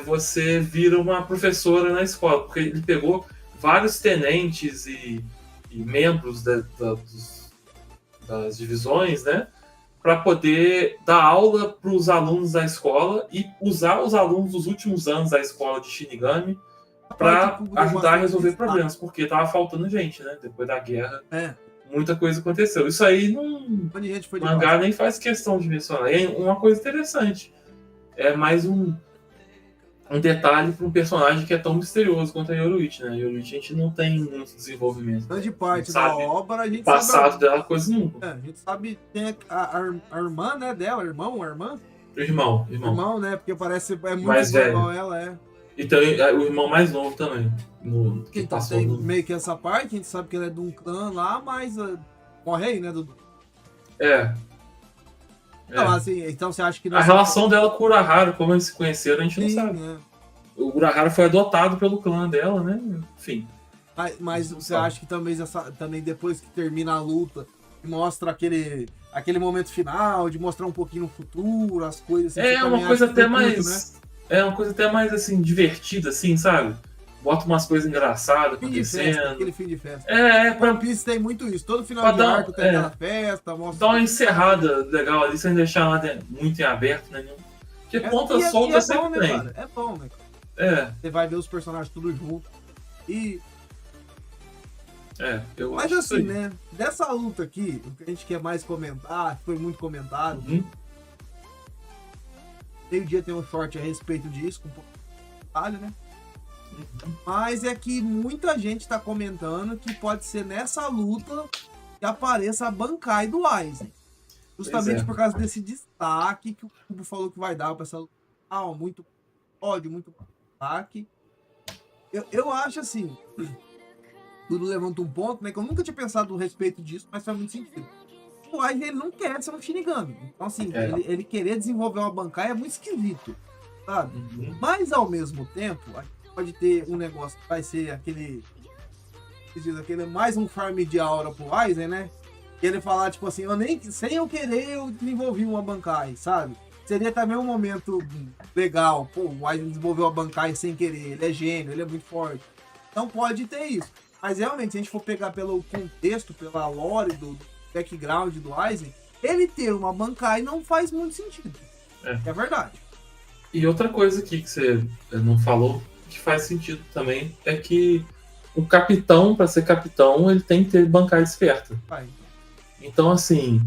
você vira uma professora na escola, porque ele pegou vários tenentes e membros das divisões, né, para poder dar aula para os alunos da escola e usar os alunos dos últimos anos da escola de Shinigami para ajudar a resolver problemas, porque tava faltando gente, né? Depois da guerra, muita coisa aconteceu. Isso aí não mangá nem faz questão de mencionar. É uma coisa interessante. É mais um detalhe para um personagem que é tão misterioso quanto a Yoruichi, né? A Yoruichi a gente não tem muito desenvolvimento. Grande parte da obra a gente passado sabe... dela, coisa nunca. A gente sabe, tem a irmã, né, dela, irmão, Irmão, né? Porque parece muito mais velho. igual ela, Então, o irmão mais novo também. Então, tem meio que essa parte, a gente sabe que ela é de um clã lá, mas morre aí, né, Dudu? É. Não, assim, então você acha que... A relação dela com o Urahara, como eles se conheceram, a gente não Sim, sabe. né? O Urahara foi adotado pelo clã dela, né? Enfim. Mas você acha que também depois que termina a luta, mostra aquele momento final, de mostrar um pouquinho no futuro, as coisas assim, É uma coisa até mais... Né? É uma coisa até mais, assim, divertida, assim, sabe? Bota umas coisas engraçadas acontecendo. Aquele fim de festa. One Piece tem muito isso. Todo final de arco tem aquela festa. Mostra... Dá uma encerrada legal ali, sem deixar nada muito em aberto, né? Porque ponta solta sempre tem. Cara? É bom, né? Você vai ver os personagens tudo junto. E... Mas assim, né? Dessa luta aqui, o que a gente quer mais comentar, foi muito comentado. Meio-dia tem um short a respeito disso, com um pouco de detalhe, né? Mas é que muita gente tá comentando que pode ser nessa luta que apareça a Bankai do Aizen. Justamente por causa desse destaque que o Kubo falou que vai dar pra essa luta. Muito ódio, muito destaque. Eu acho assim... Tudo levanta um ponto, né? Que eu nunca tinha pensado a respeito disso, mas faz muito sentido. O Aizen, ele não quer ser um Shinigami. Então, assim, ele querer desenvolver uma Bankai é muito esquisito, sabe? Mas, ao mesmo tempo, pode ter um negócio que vai ser aquele mais um farm de aura pro Aizen, né? E ele falar, tipo assim, sem eu querer, eu desenvolvi uma Bankai, sabe? Seria também um momento legal. Pô, o Aizen desenvolveu a Bankai sem querer, ele é gênio, ele é muito forte. Então pode ter isso. Mas realmente, se a gente for pegar pelo contexto, pela lore do background do Aizen, ele ter uma Bankai não faz muito sentido. É verdade. E outra coisa aqui que você não falou, que faz sentido também, é que o capitão, para ser capitão, ele tem que ter Bankai desperta. Então, assim,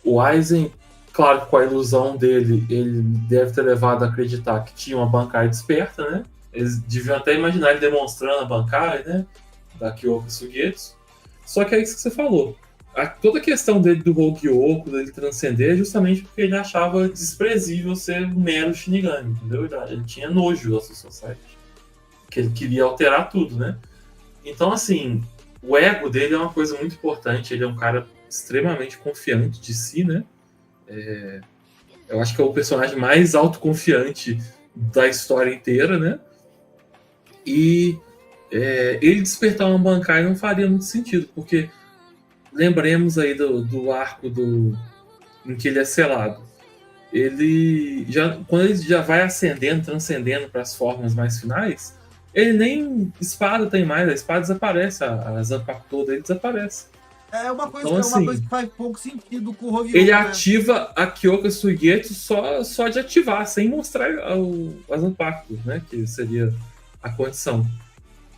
o Aizen, claro que com a ilusão dele, ele deve ter levado a acreditar que tinha uma Bankai desperta, né? Eles deviam até imaginar ele demonstrando a Bankai, né? Da Kyoka Sugetsu. Só que é isso que você falou. Toda a questão dele do Hogyoku, dele transcender, é justamente porque ele achava desprezível ser um mero Shinigami, entendeu? Ele tinha nojo da sua society. Que ele queria alterar tudo, né? Então, assim, o ego dele é uma coisa muito importante. Ele é um cara extremamente confiante de si, né? Eu acho que é o personagem mais autoconfiante da história inteira, né? E ele despertar uma Bankai não faria muito sentido, porque lembremos aí do arco em que ele é selado. Quando ele já vai ascendendo, transcendendo para as formas mais finais, ele nem espada tem mais, a espada desaparece, a Zanpakuto dele desaparece. É uma coisa, então, uma coisa que faz pouco sentido com o Hogyoku. Ele ativa a Kyoka Suigetsu só de ativar, sem mostrar a Zanpakuto, né? Que seria a condição.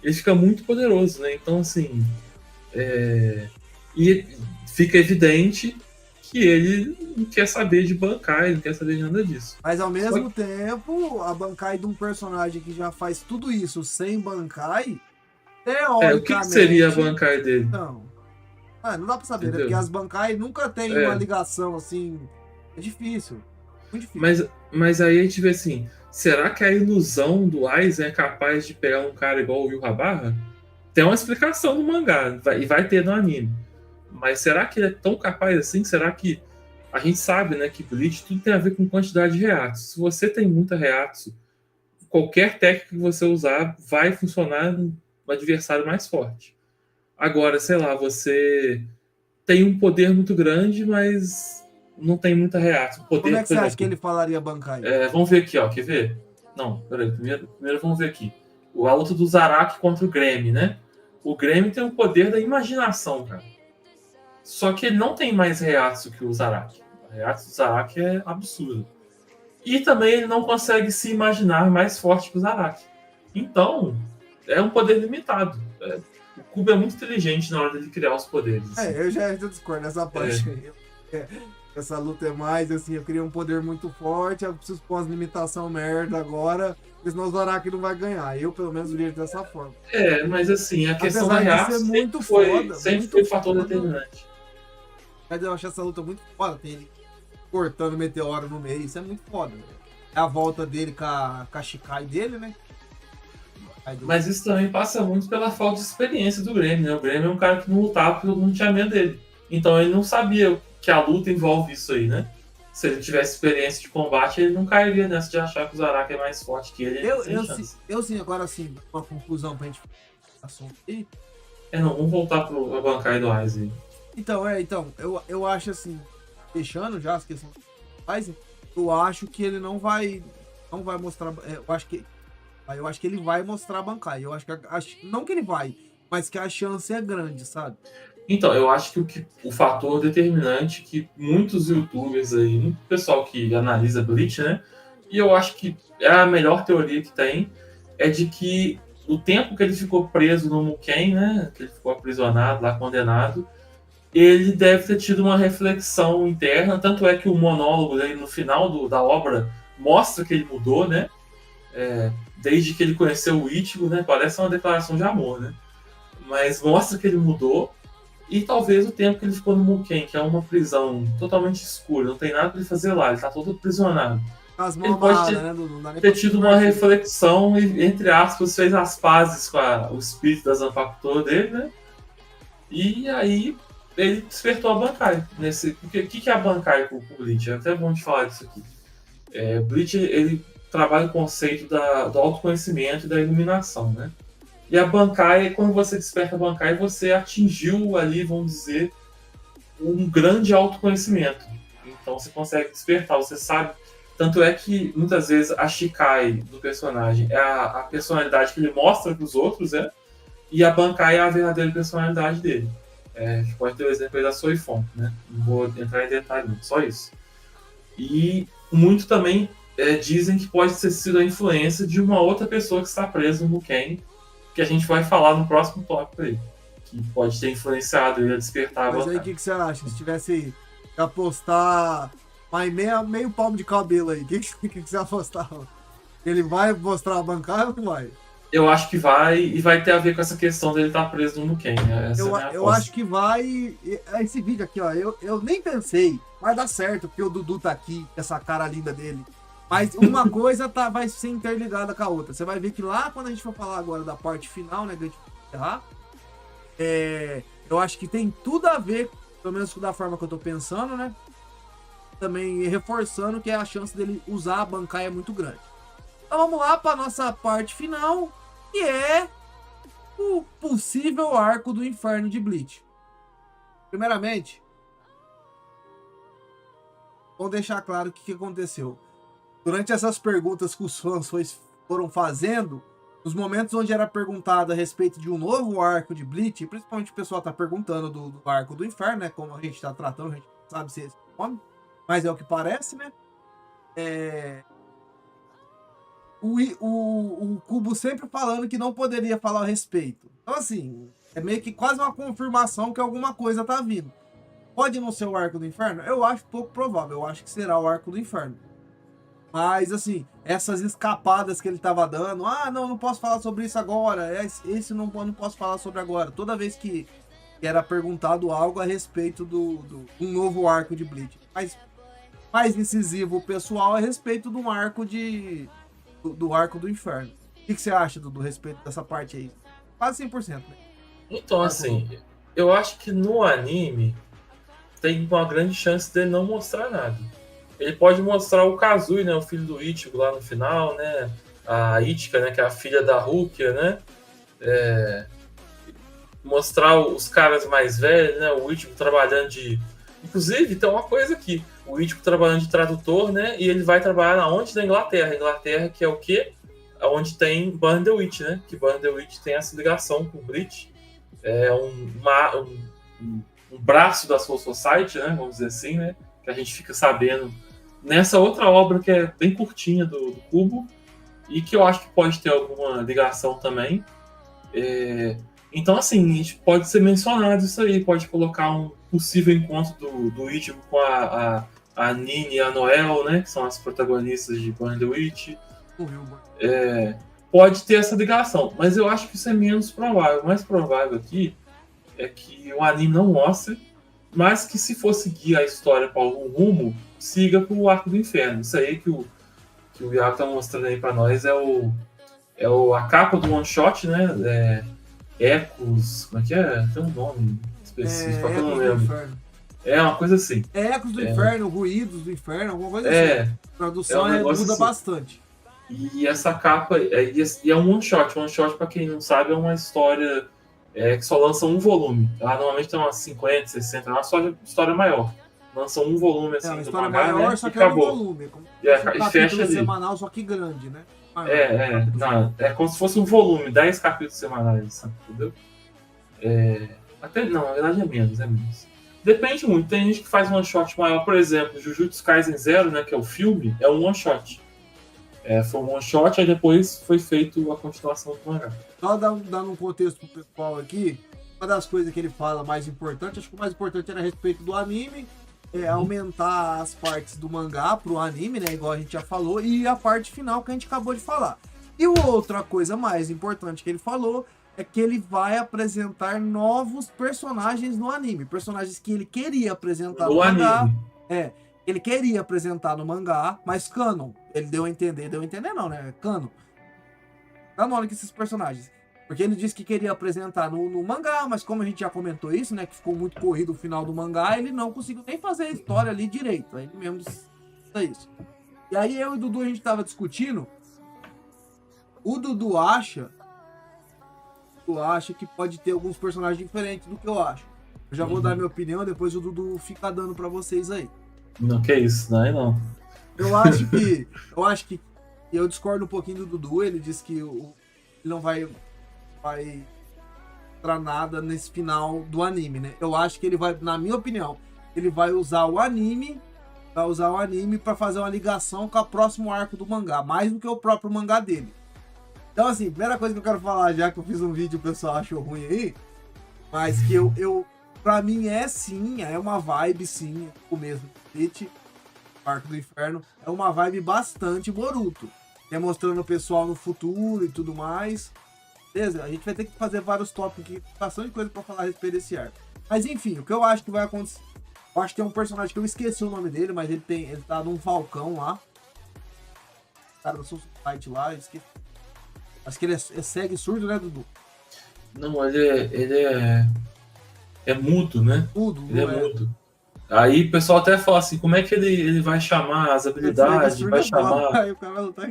Ele fica muito poderoso, né? Então, assim... E fica evidente que ele não quer saber de Bankai, não quer saber de nada disso. Mas, ao mesmo tempo, a Bankai de um personagem que já faz tudo isso sem Bankai, teoricamente... O que seria a Bankai dele? Não dá pra saber, né? Porque as Bankai nunca tem uma ligação, assim... É difícil. Muito difícil. Mas aí a gente vê assim... Será que a ilusão do Aizen é capaz de pegar um cara igual o Yūhabarra? Tem uma explicação no mangá, e vai ter no anime. Mas será que ele é tão capaz assim? Será que... A gente sabe, né, que Bleach tudo tem a ver com quantidade de reatsu. Se você tem muita reatsu, qualquer técnica que você usar vai funcionar no adversário mais forte. Agora, sei lá, você tem um poder muito grande, mas não tem muita reação. Como é que você acha que ele falaria Bankai? Vamos ver aqui, ó. Quer ver? Não, peraí. Primeiro vamos ver aqui. A luta do Zaraki contra o Grêmio, né? O Grêmio tem o poder da imaginação, cara. Só que ele não tem mais reação que o Zaraki. A reação do Zaraki é absurda. E também ele não consegue se imaginar mais forte que o Zaraki. Então, é um poder limitado. O Kubo é muito inteligente na hora de criar os poderes. Assim. Eu já discordo nessa parte aí. Essa luta é mais, assim, eu queria um poder muito forte, eu preciso pôr umas limitação merda agora, porque senão o Zaraki não vai ganhar. Eu, pelo menos, vejo dessa forma. Mas assim, a questão da reação sempre foi fator determinante. Mas eu acho essa luta muito foda, tem ele cortando o meteoro no meio, isso é muito foda. É a volta dele com a Shikai dele, né? Mas isso também passa muito pela falta de experiência do Grêmio, né? O Grêmio é um cara que não lutava porque todo mundo tinha medo dele. Então ele não sabia que a luta envolve isso aí, né? Se ele tivesse experiência de combate, ele não cairia nessa de achar que o Zaraki é mais forte que ele não tem chance. Eu sim, agora sim, uma conclusão pra gente assunto aí. Não, vamos voltar pro Bankai do Aizen. Então, eu acho assim, deixando já as questões do Aizen, eu acho que ele não vai mostrar, eu acho que ele vai mostrar a Bankai. Eu acho não que ele vai, mas que a chance é grande, sabe? Então, eu acho que o fator determinante que muitos youtubers aí, muito pessoal que analisa Bleach, né? E eu acho que é a melhor teoria que tem, é de que o tempo que ele ficou preso no Muken, né? Que ele ficou aprisionado lá, condenado, ele deve ter tido uma reflexão interna, tanto é que o monólogo dele no final da obra mostra que ele mudou, né? Desde que ele conheceu o Ichigo, né? Parece uma declaração de amor, né? Mas mostra que ele mudou. E talvez o tempo que ele ficou no Muken, que é uma prisão totalmente escura, não tem nada para ele fazer lá, ele tá todo aprisionado. As mãos Ele pode amarradas, né? Não dá nem ter pra tido uma reflexão e, entre aspas, fez as pazes com o espírito da Zanpakuto dele, né? E aí ele despertou a Bankai. O que é a Bankai com o Bleach? É até bom de falar disso aqui. Bleach, ele trabalha o conceito do autoconhecimento e da iluminação, né? E a Bankai, quando você desperta a Bankai, você atingiu ali, vamos dizer, um grande autoconhecimento. Então você consegue despertar, você sabe. Tanto é que muitas vezes a Shikai do personagem é a personalidade que ele mostra para os outros, e a Bankai é a verdadeira personalidade dele. A gente pode ter o exemplo aí da Soifon, né? Não vou entrar em detalhe, não, só isso. E muito também dizem que pode ter sido a influência de uma outra pessoa que está presa no Muken, que a gente vai falar no próximo tópico aí, que pode ter influenciado ele a despertar a Bankai. Mas aí o que você acha? Se tivesse que apostar mais meio palmo de cabelo aí, o que você apostava? Ele vai mostrar a Bankai ou não vai? Eu acho que vai, e vai ter a ver com essa questão dele estar preso no Muken. Eu acho que vai. Esse vídeo aqui, ó, eu nem pensei, mas dá certo, porque o Dudu tá aqui, essa cara linda dele. Mas uma coisa vai ser interligada com a outra. Você vai ver que lá, quando a gente for falar agora da parte final, né, que a gente vai encerrar, eu acho que tem tudo a ver, pelo menos da forma que eu tô pensando, né? Também reforçando que a chance dele usar a Bankai é muito grande. Então vamos lá para nossa parte final, que é o possível arco do inferno de Bleach. Primeiramente, vamos deixar claro o que aconteceu. Durante essas perguntas que os fãs foram fazendo, nos momentos onde era perguntado a respeito de um novo arco de Bleach, principalmente o pessoal tá perguntando do arco do inferno, né? Como a gente tá tratando, a gente não sabe se é esse nome, mas é o que parece, né? O Kubo sempre falando que não poderia falar a respeito. Então, assim, é meio que quase uma confirmação que alguma coisa tá vindo. Pode não ser o arco do inferno? Eu acho pouco provável. Eu acho que será o arco do inferno. Mas, assim, essas escapadas que ele tava dando, não posso falar sobre isso agora, esse não posso falar sobre agora. Toda vez que era perguntado algo a respeito um novo arco de Bleach. Mas mais incisivo o pessoal a respeito do arco do arco do inferno. O que você acha do respeito dessa parte aí? Quase 100%, né? Então, assim, eu acho que no anime tem uma grande chance dele não mostrar nada. Ele pode mostrar o Kazui, né, o filho do Ichigo lá no final, né, a Ichika, né, que é a filha da Rukia, né, mostrar os caras mais velhos, né, o Ichigo trabalhando de... Inclusive, tem uma coisa aqui, o Ichigo trabalhando de tradutor, né, e ele vai trabalhar na onde? Na Inglaterra. Inglaterra, que é o quê? Onde tem Burn the Witch, né, que Burn the Witch tem essa ligação com o Bleach. É um braço da Soul Society, né, vamos dizer assim, né, que a gente fica sabendo nessa outra obra que é bem curtinha do Kubo, e que eu acho que pode ter alguma ligação também. Então, assim, a gente pode ser mencionado isso aí, pode colocar um possível encontro do Ichigo com a Nini e a Noel, né, que são as protagonistas de Burn the Witch. Pode ter essa ligação, mas eu acho que isso é menos provável. O mais provável aqui é que o anime não mostre, mas que se for seguir a história para algum rumo, siga para o Arco do Inferno. Isso aí que o Iago tá mostrando aí para nós é a capa do one shot, né? Ecos, como é que é? Tem um nome específico, que eu não Ecos do lembro. Inferno. É uma coisa assim. Ecos do Inferno, Ruídos do Inferno, alguma coisa assim. É, A tradução um negócio muda assim. bastante. E essa capa e é um one shot. One shot, pra quem não sabe, é uma história que só lança um volume. Ela normalmente tem umas 50, 60, é uma história maior. Lança um volume assim É uma do história mangá, maior, né? só E que é um acabou. volume. Como E, se fosse um e capítulo fecha ali. semanal, só que grande, né? Maior. É como se fosse um volume, 10 capítulos semanais, sabe? Entendeu? Até não, na verdade é menos. Depende muito, tem gente que faz um one shot maior, por exemplo, Jujutsu Kaisen Zero, né, que é o filme, é um one shot. Foi um one shot, aí depois foi feito a continuação do mangá. Só dando um contexto pro pessoal aqui, uma das coisas que ele fala mais importante, acho que o mais importante era a respeito do anime, aumentar as partes do mangá pro anime, né, igual a gente já falou, e a parte final que a gente acabou de falar. E outra coisa mais importante que ele falou é que ele vai apresentar novos personagens no anime, personagens que ele queria apresentar no mangá. Anime. Ele queria apresentar no mangá, mas canon. Ele deu a entender não, né? Canon. Dá nome que esses personagens. Porque ele disse que queria apresentar no mangá, mas como a gente já comentou isso, né? Que ficou muito corrido o final do mangá, ele não conseguiu nem fazer a história ali direito. Aí ele mesmo disse isso. E aí eu e o Dudu, a gente tava discutindo. O Dudu acha que pode ter alguns personagens diferentes do que eu acho. Eu já vou dar minha opinião, depois o Dudu fica dando pra vocês aí. Não, que isso, não. Eu acho que eu discordo um pouquinho do Dudu, ele disse que ele não vai mostrar nada nesse final do anime, né? Eu acho que ele vai, na minha opinião, ele vai usar o anime para fazer uma ligação com o próximo arco do mangá, mais do que o próprio mangá dele. Então, assim, primeira coisa que eu quero falar, já que eu fiz um vídeo, o pessoal achou ruim aí, mas que pra mim é uma vibe, sim, o mesmo Bleach, Arco do Inferno, é uma vibe bastante Boruto, mostrando o pessoal no futuro e tudo mais. Beleza? A gente vai ter que fazer vários tópicos aqui, bastante coisa pra falar a respeito desse arco. Mas enfim, o que eu acho que vai acontecer, eu acho que tem um personagem que eu esqueci o nome dele, mas ele tá num falcão lá, o cara do Society lá, eu esqueci. Acho que ele é cego e surdo, né, Dudu? Não, ele é mudo, né? Ele é mudo. Aí o pessoal até fala assim, como é que ele vai chamar as habilidades, vai chamar... Aí o cara não tá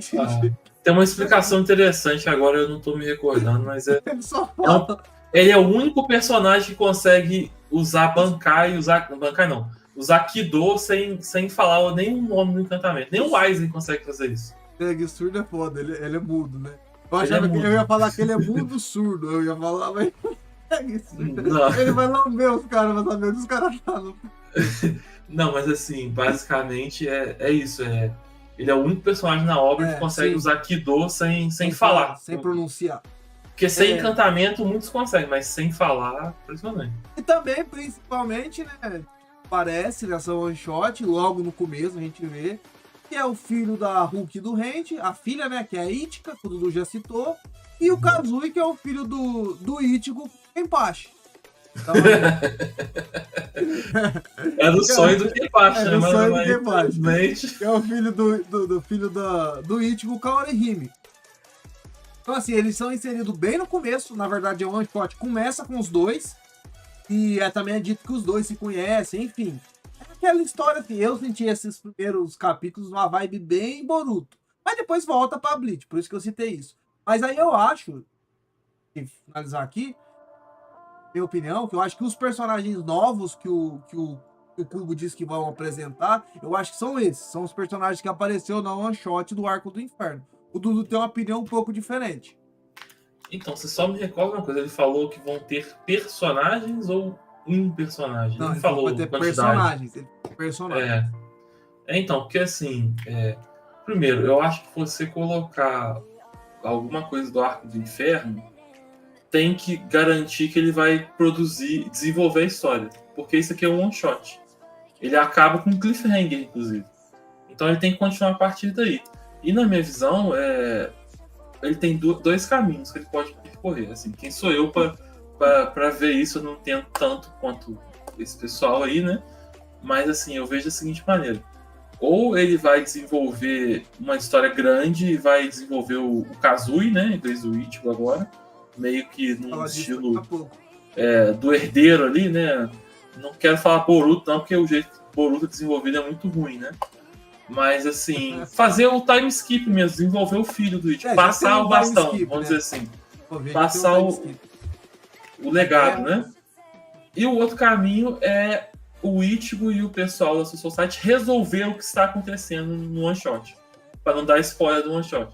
tem uma explicação interessante, agora eu não tô me recordando, mas ele só fala. Ele é o único personagem que consegue usar Bankai, usar Kido sem falar nenhum nome do encantamento. Nem o Aizen consegue fazer isso. Cego surdo é foda, ele é mudo, né? Eu achava que eu ia falar que ele é mudo surdo, eu ia falar, mas... Ele vai lamber os caras, mas saber onde os caras falam. Não, mas assim, basicamente é isso. Ele é o único personagem na obra que consegue usar Kido sem falar. Sem pronunciar. Porque sem encantamento muitos conseguem, mas sem falar, impressionante. E também, principalmente, né? Parece nessa one shot, logo no começo a gente vê, que é o filho da Hulk do Rente, a filha, né? Que é a Ichika, que o Dudu já citou, e o Kazui, que é o filho do Ichigo Kenpachi. Então, é do sonho do Kenpachi, né? É do sonho do Kenpachi. Infelizmente. É o filho do filho do Ichigo Kaorihime. Então, assim, eles são inseridos bem no começo. Na verdade, é um one shot. Começa com os dois. E também é dito que os dois se conhecem, enfim. É aquela história que eu senti esses primeiros capítulos uma vibe bem Boruto. Mas depois volta pra Bleach, por isso que eu citei isso. Mas aí eu acho, e finalizar aqui, minha opinião, que eu acho que os personagens novos que o Kubo disse que vão apresentar, eu acho que são esses. São os personagens que apareceram na one shot do Arco do Inferno. O Dudu tem uma opinião um pouco diferente. Então, você só me recorda uma coisa, ele falou que vão ter personagens ou um personagem? Não, ele falou vai ter personagens. Então, porque assim, primeiro, eu acho que você colocar alguma coisa do Arco do Inferno tem que garantir que ele vai desenvolver a história, porque isso aqui é um one shot. Ele acaba com um cliffhanger, inclusive. Então ele tem que continuar a partir daí. E na minha visão, ele tem dois caminhos que ele pode percorrer. Assim, quem sou eu para ver isso? Eu não tenho tanto quanto esse pessoal aí, né? Mas assim, eu vejo da seguinte maneira. Ou ele vai desenvolver uma história grande e vai desenvolver o Kazui, né? Em vez do Ichigo agora. Meio que num estilo... do herdeiro ali, né? Não quero falar Boruto, não, porque o jeito que Boruto é desenvolvido é muito ruim, né? Mas, assim, fazer o time skip mesmo, desenvolver o filho do Ichigo, passar o bastão, skip, vamos né? dizer assim. Passar o legado, né? E o outro caminho é o Ichigo e o pessoal da Soul Society resolver o que está acontecendo no one shot, para não dar spoiler do one shot,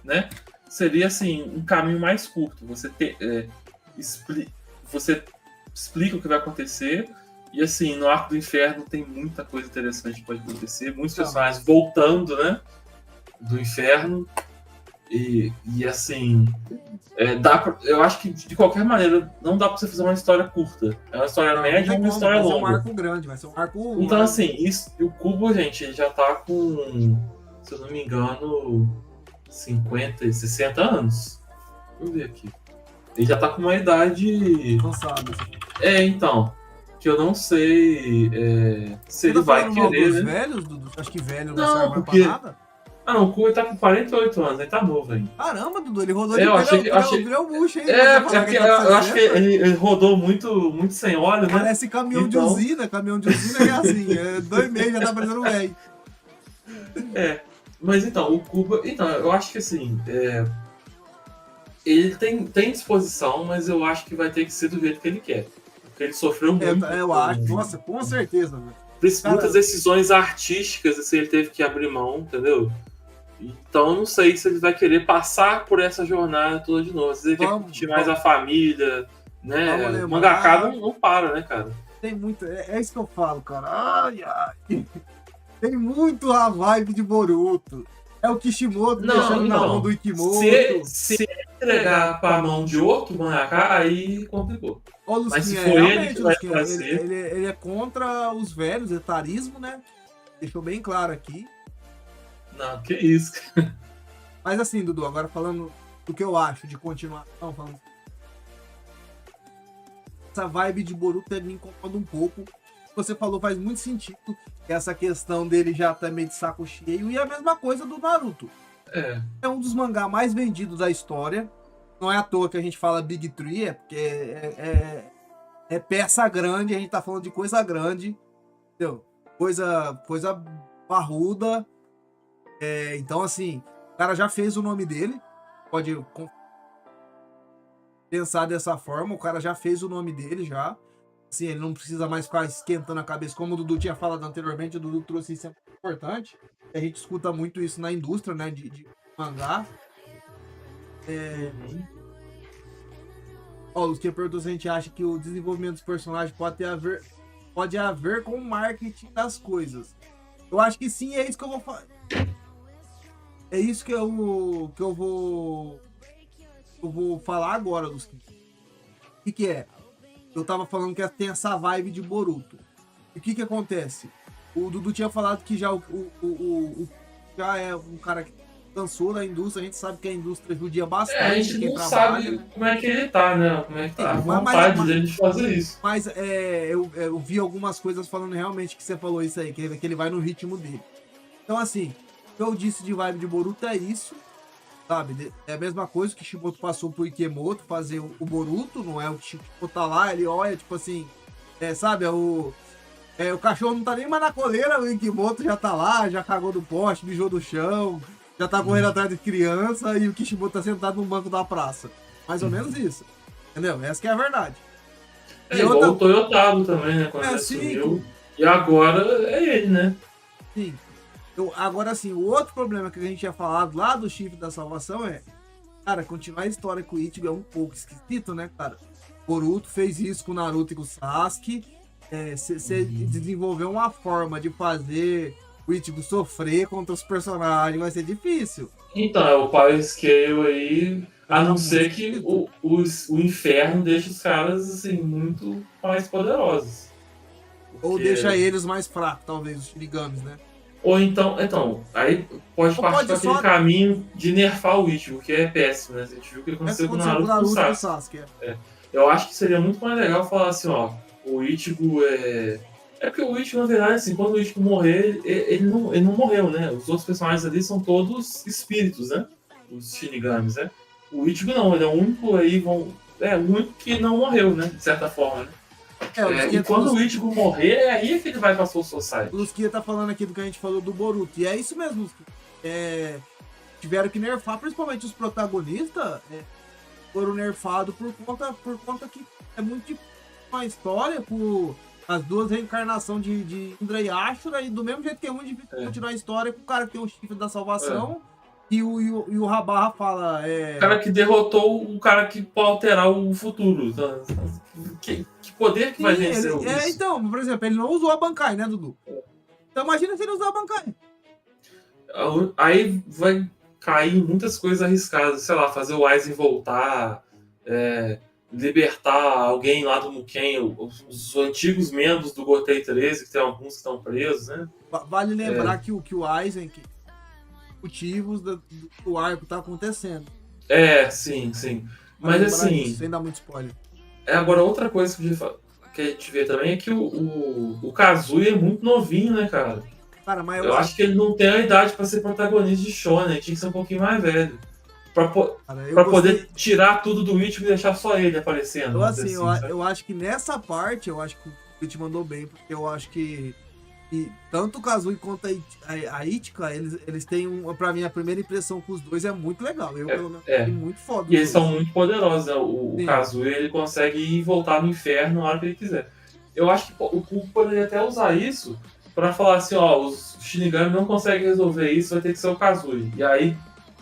né? Seria assim um caminho mais curto. Você você explica o que vai acontecer e assim no Arco do Inferno tem muita coisa interessante que pode acontecer, muitos personagens voltando, né? Do inferno e assim eu acho que de qualquer maneira não dá pra você fazer uma história curta. É uma história média ou uma história longa. Vai ser um arco grande, vai ser um arco. Então, assim, o Kubo, gente, ele já tá com, se eu não me engano, 50, 60 anos. Vamos ver aqui. Ele já tá com uma idade. Cansado. Então. Que eu não sei se ele vai querer. Dos velhos, Dudu? Acho que velho não serve porque... pra nada. Ah, o Kubo tá com 48 anos, ele tá novo ainda. Caramba, Dudu, ele rodou de eu achei... eu acho que ele rodou muito sem óleo, né? Parece caminhão de usina é assim, 2 meses já tá parecendo velho. Mas então, o Kubo... Então, eu acho que assim, ele tem disposição, mas eu acho que vai ter que ser do jeito que ele quer. Porque ele sofreu muito. Eu acho, nossa, com certeza, velho. Muitas decisões artísticas, assim, ele teve que abrir mão, entendeu? Então, não sei se ele vai querer passar por essa jornada toda de novo. Às vezes ele quer curtir mais a família, né? O mangaka não para, né, cara? Tem muito... É isso que eu falo, cara. Ai. Tem muito a vibe de Boruto. É o Kishimoto deixando na mão do Ikimoto. Se entregar pra mão de outro mangaka, aí complicou. Mas se for ele que vai fazer... Ele é contra os velhos, etarismo, né? Deixou bem claro aqui. Não, que isso. Mas assim, Dudu, agora falando do que eu acho de continuação, falando... essa vibe de Boruto me incomoda um pouco. Você falou faz muito sentido, essa questão dele já tá meio de saco cheio, e a mesma coisa do Naruto. É um dos mangás mais vendidos da história. Não é à toa que a gente fala Big Three, porque é peça grande, a gente tá falando de coisa grande, entendeu? Coisa parruda. Então, assim, o cara já fez o nome dele, pode pensar dessa forma, o cara já fez o nome dele, já. Assim, ele não precisa mais ficar esquentando a cabeça, como o Dudu tinha falado anteriormente, o Dudu trouxe isso, é muito importante. A gente escuta muito isso na indústria, né, de mangá. O Luquinha perguntou se a gente acha que o desenvolvimento dos personagens pode haver com o marketing das coisas. Eu acho que sim, é isso que eu vou falar. É isso que eu vou falar agora, Luquinha. O que é? Eu tava falando que tem essa vibe de Boruto. E o que acontece? O Dudu tinha falado que já já é um cara que cansou da indústria. A gente sabe que a indústria judia bastante. A gente não sabe como é que ele tá, né? Como é que tá a vontade dele de fazer isso. Mas eu vi algumas coisas falando realmente que você falou isso aí, que ele vai no ritmo dele. Então, assim, o que eu disse de vibe de Boruto é isso. Sabe, é a mesma coisa que o Kishimoto passou pro Ikemoto fazer o Boruto, não é? O Kishimoto tá lá, ele olha, tipo assim, sabe, o cachorro não tá nem mais na coleira, o Ikemoto já tá lá, já cagou do poste, mijou do chão, já tá correndo atrás de criança e o Kishimoto tá sentado no banco da praça. Mais ou menos isso, entendeu? Essa que é a verdade. Igual o Toyotaro também, né, quando ele assumiu, e agora é ele, né? Sim. Agora, assim, o outro problema que a gente tinha falado lá do Chifre da Salvação cara, continuar a história com o Ichigo é um pouco esquisito, né, cara? Boruto fez isso com o Naruto e com o Sasuke. Você desenvolveu uma forma de fazer o Ichigo sofrer contra os personagens, vai ser difícil. Então, é o Power Scale aí, a não ser que o inferno deixe os caras, assim, muito mais poderosos. Ou deixa eles mais fracos, talvez, os Shinigamis, né? Ou então, aí pode partir para aquele caminho de nerfar o Ichigo, que é péssimo, né? A gente viu o que aconteceu com o Naruto e o Sasuke. Eu acho que seria muito mais legal falar assim, ó, o Ichigo é porque o Ichigo, na verdade, assim, quando o Ichigo morrer, ele não morreu, né? Os outros personagens ali são todos espíritos, né? Os Shinigamis, né? O Ichigo não, ele é o único aí, É o único que não morreu, né? De certa forma, né? O E quando o Ichigo morrer, é aí que ele vai pra Soul Society. O Lusquia tá falando aqui do que a gente falou do Boruto. E é isso mesmo, Lusquia. Tiveram que nerfar, principalmente os protagonistas, foram nerfados por conta que é muito difícil uma história com as duas reencarnações de Indra e Ashura, e do mesmo jeito que é muito difícil continuar a história com o cara que tem o chifre da salvação, e o Rabarra fala... O cara que derrotou o cara que pode alterar o futuro. Que poder que vai vencer isso? Então, por exemplo, ele não usou a Bankai, né, Dudu? Então imagina se ele usar a Bankai. Aí vai cair em muitas coisas arriscadas, sei lá, fazer o Aizen voltar, libertar alguém lá do Muken, os antigos membros do Gotei 13, que tem alguns que estão presos, né? Vale lembrar que o Aizen, motivos do arco tá acontecendo. Sim. Mas assim... Isso, sem dar muito spoiler. Agora, outra coisa que a gente vê também é que o Kazuya é muito novinho, né, cara? Cara, mas eu acho que ele não tem a idade pra ser protagonista de Shonen, tinha que ser um pouquinho mais velho. Pra poder tirar tudo do Ichigo e deixar só ele aparecendo. Eu acho que nessa parte, eu acho que o Ichigo mandou bem, porque eu acho que tanto o Kazuya quanto a Ichika, eles têm, pra mim, a primeira impressão com os dois é muito legal. Pelo menos, muito foda. E eles são muito poderosos, né? O Kazuya, ele consegue ir e voltar no inferno na hora que ele quiser. Eu acho que o Kubo poderia até usar isso pra falar assim, os Shinigami não conseguem resolver isso, vai ter que ser o Kazuya. E aí,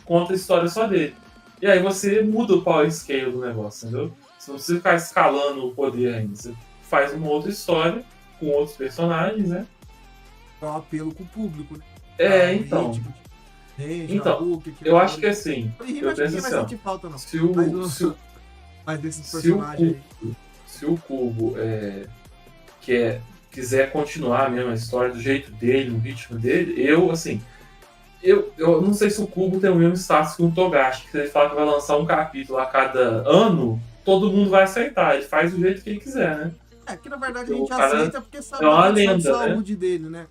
conta a história só dele. E aí você muda o power scale do negócio, entendeu? Você não precisa ficar escalando o poder ainda. Você faz uma outra história com outros personagens, né? É um apelo com o público, né? Então, eu acho que assim, eu penso assim, se o Kubo quiser continuar mesmo a história do jeito dele, no ritmo dele, eu não sei se o Kubo tem o mesmo status que o Togashi, que se ele fala que vai lançar um capítulo a cada ano, todo mundo vai aceitar, ele faz do jeito que ele quiser, né? Que na verdade a gente aceita porque sabe a lenda, saúde dele, né?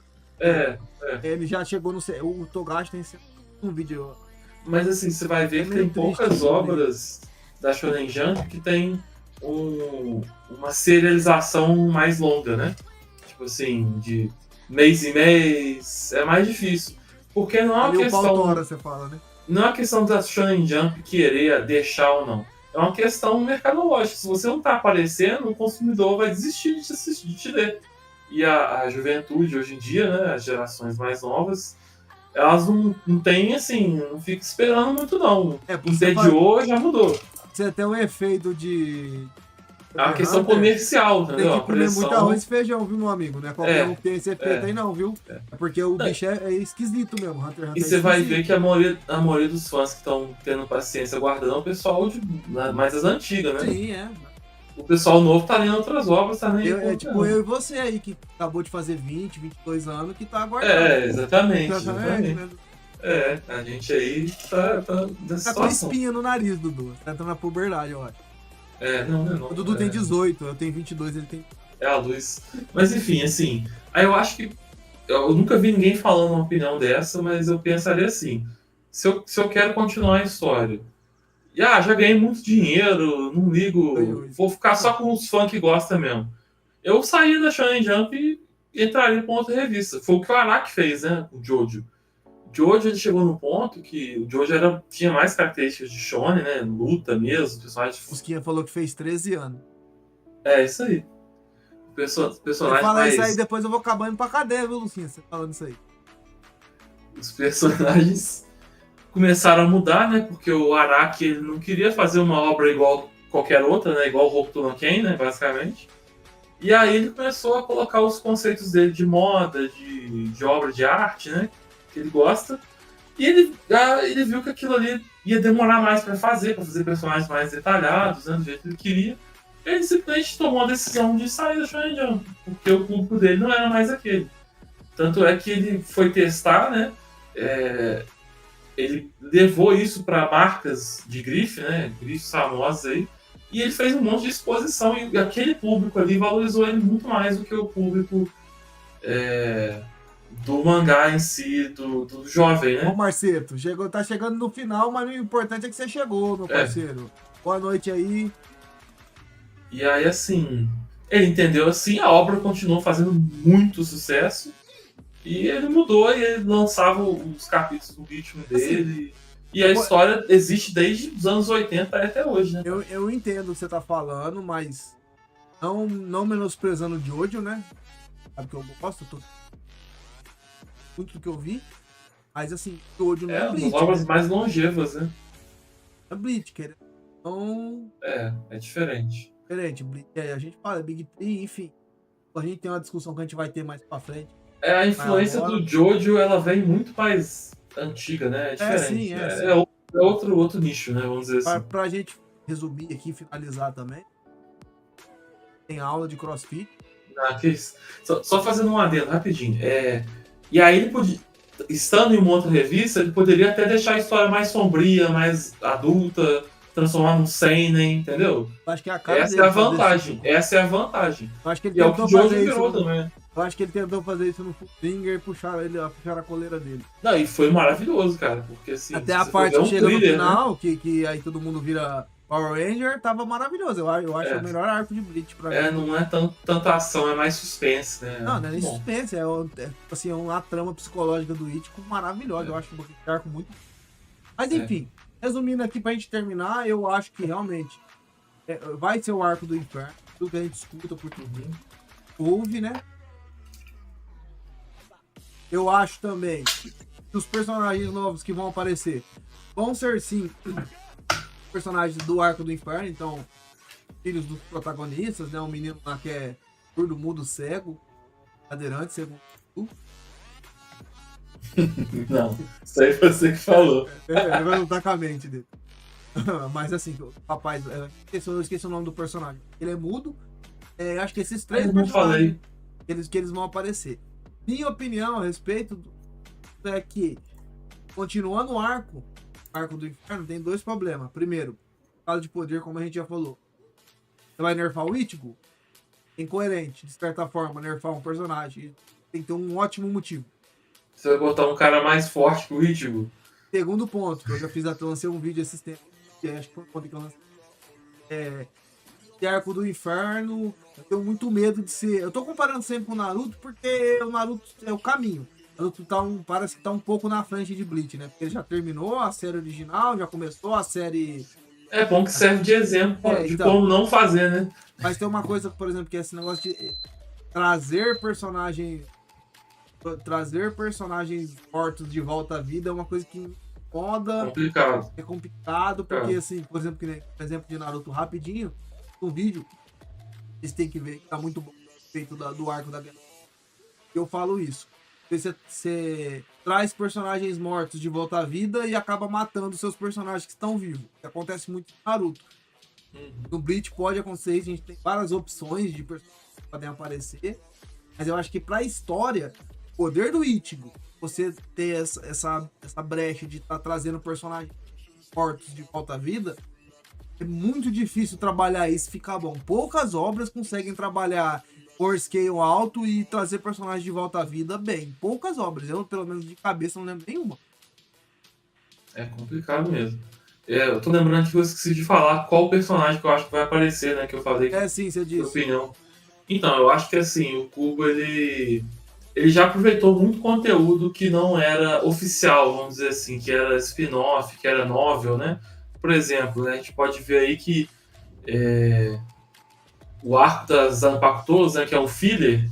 Ele já chegou no... O Togashi tem um vídeo... Mas assim, você vai ver que tem poucas obras da Shonen Jump que tem uma serialização mais longa, né? Tipo assim, de mês em mês, é mais difícil. Porque não é uma questão... você fala, né? Não é uma questão da Shonen Jump querer deixar ou não. É uma questão mercadológica. Se você não tá aparecendo, o consumidor vai desistir de te ler. E a juventude hoje em dia, né, as gerações mais novas, elas não têm, assim, não ficam esperando muito, não. Entediou, já mudou. Você tem um efeito de... É uma questão comercial, entendeu? Tem que comer muito arroz e feijão, viu, meu amigo? Não é qualquer um que tem esse efeito aí, não, viu? É porque o bicho é esquisito mesmo. Hunter x Hunter e você vai ver que a maioria dos fãs que estão tendo paciência guardando é o pessoal mais das antigas, né? Sim, O pessoal novo tá lendo outras obras, tá nem... tipo eu e você aí, que acabou de fazer 20, 22 anos, que tá aguardando. Exatamente. Né? A gente aí tá nessa com espinha no nariz, Dudu. Tá entrando na puberdade, eu acho. Não. O Dudu tem 18, eu tenho 22, ele tem... É a luz. Mas enfim, assim, aí eu acho que... Eu nunca vi ninguém falando uma opinião dessa, mas eu pensaria assim, se eu quero continuar a história... já ganhei muito dinheiro, não ligo, vou ficar só com os fãs que gostam mesmo. Eu saí da Shonen Jump e entraria com outra revista. Foi o que o Araki fez, né, com o Jojo. O Jojo, ele chegou no ponto que o Jojo tinha mais características de Shonen, né, luta mesmo, personagem... Fusquinha falou que fez 13 anos. Isso aí. Personagem fala mais... isso aí, depois eu vou acabar indo pra cadeia, viu, Lucinha, você falando isso aí. Os personagens... começaram a mudar, né? Porque o Araki ele não queria fazer uma obra igual qualquer outra, né? Igual o Hokuto no Ken, né? Basicamente. E aí ele começou a colocar os conceitos dele de moda, de obra de arte, né? Que ele gosta. E ele viu que aquilo ali ia demorar mais para fazer personagens mais detalhados, né? Do jeito que ele queria. Ele simplesmente tomou a decisão de sair da Shonen Jump, porque o público dele não era mais aquele. Tanto é que ele foi testar, né? Ele levou isso para marcas de grife, né? Grifes famosas aí. E ele fez um monte de exposição. E aquele público ali valorizou ele muito mais do que o público do mangá em si, do jovem, né? Ô, Marceto, tá chegando no final, mas o importante é que você chegou, meu parceiro. Boa noite aí. E aí, assim, ele entendeu assim, a obra continuou fazendo muito sucesso. E ele mudou e ele lançava os capítulos no ritmo Assim, dele. E a história existe desde os anos 80 até hoje, né? eu entendo o que você tá falando, mas não menosprezando o Jojo, né? Sabe que eu gosto, muito do que eu vi. Mas assim, o Jojo não é É uma das Bleach, obras né? mais longevas, né? É Bleach, querendo. Então, É diferente. diferente. A gente fala Big Tree, enfim. A gente tem uma discussão que a gente vai ter mais pra frente. A Mas influência agora. do Jojo, ela vem muito mais antiga, né? É Sim, diferente. sim. É outro nicho, né? Vamos dizer assim. Pra gente resumir aqui, finalizar também, tem aula de CrossFit. Que isso. Só fazendo um adendo rapidinho. E aí ele podia, estando em uma outra revista, ele poderia até deixar a história mais sombria, mais adulta, transformar num seinen, entendeu? Eu acho que é a cara Essa é dele a fazer esse vantagem. tipo. Essa é a vantagem. Eu acho que ele E é o que o tentou Jojo fazer isso virou no. também. Eu acho que ele tentou fazer isso no Full Finger e puxaram a coleira dele. Não, e foi maravilhoso, cara. Porque assim, Até se a você for ver parte que um chega no thriller, né? final, que aí todo mundo vira Power Ranger, tava maravilhoso. Eu acho o melhor arco de Bleach pra mim. Não é tanta ação, é mais suspense, né? Não é nem Bom, suspense, assim, é uma trama psicológica do Ichigo maravilhosa. Eu acho um arco muito. Mas enfim, resumindo aqui pra gente terminar, eu acho que realmente vai ser o arco do inferno, tudo que a gente escuta, porque houve, né? Eu acho também que os personagens novos que vão aparecer vão ser sim personagens do arco do inferno, então filhos dos protagonistas, né? Um menino lá que é surdo, mudo, cego, cadeirante, segundo tu. Não, isso aí foi você que falou. Ele vai lutar com a mente dele. Mas assim, o rapaz, eu esqueci o nome do personagem. Ele é mudo. Acho que esses três Eu não personagens falei. que eles vão aparecer. Minha opinião a respeito é que, continuando o arco do inferno, tem dois problemas. Primeiro, fala de poder, como a gente já falou. Você vai nerfar o Ichigo? Incoerente, de certa forma, nerfar um personagem. Tem que ter um ótimo motivo. Você vai botar um cara mais forte que o Ichigo? Segundo ponto, que eu já fiz, até lancei um vídeo esses tempos, que acho que foi quando que eu lancei. Esse arco do inferno, eu tenho muito medo de ser. Eu tô comparando sempre com o Naruto, porque o Naruto é o caminho. O Naruto parece que tá um pouco na frente de Bleach, né? Porque ele já terminou a série original, já começou a série. É bom que serve de exemplo de como não fazer, né? Mas tem uma coisa, por exemplo, que é esse negócio de trazer personagens mortos de volta à vida é uma coisa que incomoda. Complicado. É complicado, porque assim, por exemplo, de Naruto rapidinho, no vídeo, vocês têm que ver que tá muito bom feito do arco da guerra. Eu falo isso. Você traz personagens mortos de volta à vida e acaba matando seus personagens que estão vivos. Que acontece muito no Naruto. No Bleach pode acontecer isso, a gente tem várias opções de personagens que podem aparecer. Mas eu acho que pra história, o poder do Ichigo, você ter essa brecha de estar trazendo personagens mortos de volta à vida, é muito difícil trabalhar isso e ficar bom. Poucas obras conseguem trabalhar por scale alto e trazer personagens de volta à vida bem. Poucas obras. Eu, pelo menos de cabeça, não lembro nenhuma. É complicado mesmo. Eu tô lembrando que eu esqueci de falar qual personagem que eu acho que vai aparecer, né? Que eu falei que Sim, você disse. opinião. Então, eu acho que assim, o Kubo, ele já aproveitou muito conteúdo que não era oficial, vamos dizer assim, que era spin-off, que era novel, né? Por exemplo, né, a gente pode ver aí que o arco das Zanpakutos, né, que é um filler,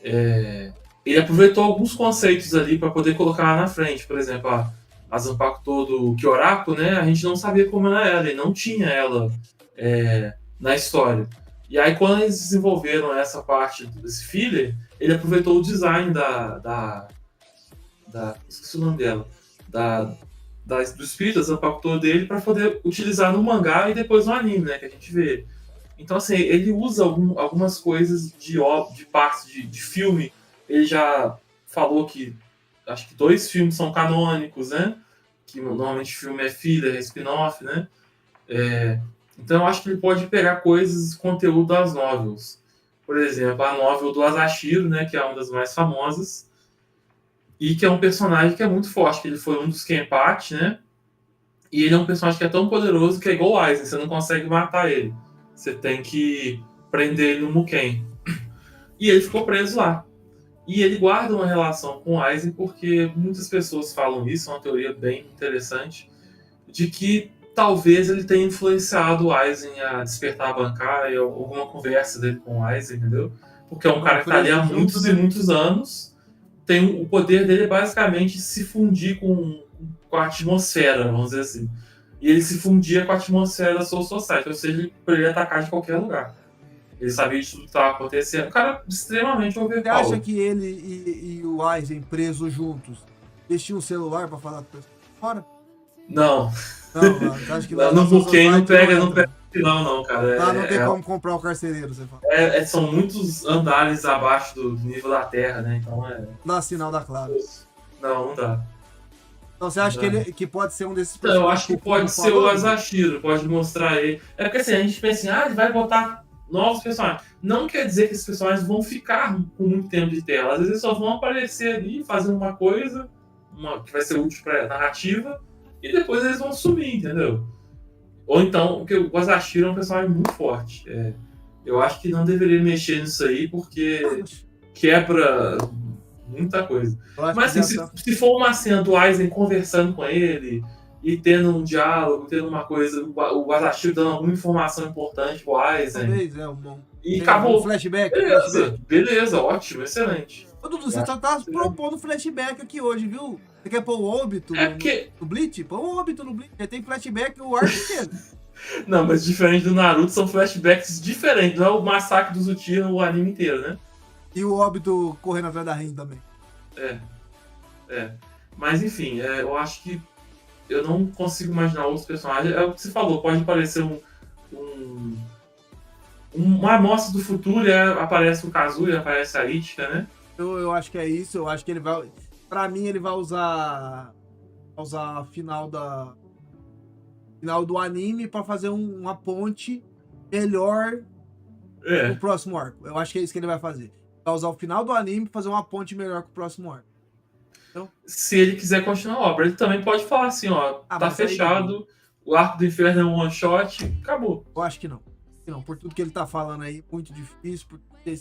ele aproveitou alguns conceitos ali para poder colocar lá na frente. Por exemplo, a Zanpakuto do Kyoraku, né, a gente não sabia como ela era, e não tinha ela na história. E aí, quando eles desenvolveram essa parte desse filler, ele aproveitou o design esqueci o nome dela. Do espírito, da Zanpakuto dele, para poder utilizar no mangá e depois no anime, né? Que a gente vê. Então, assim, ele usa algumas coisas de partes de filme. Ele já falou que acho que 2 filmes são canônicos, né? Que normalmente filme é filler, é spin-off, né? Então eu acho que ele pode pegar coisas, conteúdo das novels. Por exemplo, a novel do Asashiro, né, que é uma das mais famosas, e que é um personagem que é muito forte, que ele foi um dos Kenpachi, né? E ele é um personagem que é tão poderoso que é igual o Aizen, você não consegue matar ele. você tem que prender ele no Muken. E ele ficou preso lá. E ele guarda uma relação com o Aizen porque muitas pessoas falam isso, é uma teoria bem interessante, de que talvez ele tenha influenciado o Aizen a despertar a Bankai, ou alguma conversa dele com o Aizen, entendeu? Porque é um cara que está ali há muitos e muitos anos, o poder dele é basicamente se fundir com a atmosfera, vamos dizer assim. E ele se fundia com a atmosfera da Soul Society, ou seja, ele poderia atacar de qualquer lugar. Ele sabia de tudo que estava acontecendo. Um cara extremamente overpowered. Você acha que ele e o Aizen presos juntos, eles tinham um celular pra falar com o pessoal fora? Não. Não, acho que no Muken não pega não, cara. Lá não tem como comprar o carcereiro, você fala. São muitos andares abaixo do nível da Terra, né? Então Dá sinal da Claro. Não dá. Então você acha que pode ser um desses personagens? Eu acho que pode ser o Asashiro, pode mostrar ele. É porque assim, a gente pensa assim, ele vai botar novos personagens. Não quer dizer que esses personagens vão ficar com muito tempo de tela. Às vezes eles só vão aparecer ali, fazer uma coisa que vai ser útil pra narrativa, e depois eles vão sumir, entendeu? Ou então, porque o Asashiro é um personagem muito forte. Eu acho que não deveria mexer nisso aí, porque quebra muita coisa. Mas assim, se for uma cena do Aizen conversando com ele e tendo um diálogo, tendo uma coisa, o Asashiro dando alguma informação importante pro Aizen. Talvez, e acabou. Um flashback. Beleza, ótimo, excelente. Ô, Dudu, você só tá propondo flashback aqui hoje, viu? Você quer pôr o Obito no Bleach? Põe o Obito no Bleach. Tem flashback o arco inteiro. Não, mas diferente do Naruto, são flashbacks diferentes. Não é o massacre do Uchiha o anime inteiro, né? E o Obito correndo atrás da Rin também. Mas enfim, eu acho que eu não consigo imaginar outros personagens. É o que você falou, pode parecer uma amostra do futuro, aparece o Kazuya, aparece a Ichika, né? Eu acho que é isso, eu acho que ele vai... Pra mim, ele vai usar a final do anime pra fazer uma ponte melhor pro próximo arco. Eu acho que é isso que ele vai fazer. Vai usar o final do anime pra fazer uma ponte melhor com o próximo arco. Então, se ele quiser continuar a obra, ele também pode falar assim, tá fechado, o arco do inferno é um one shot, acabou. Eu acho que não. Por tudo que ele tá falando aí, muito difícil, porque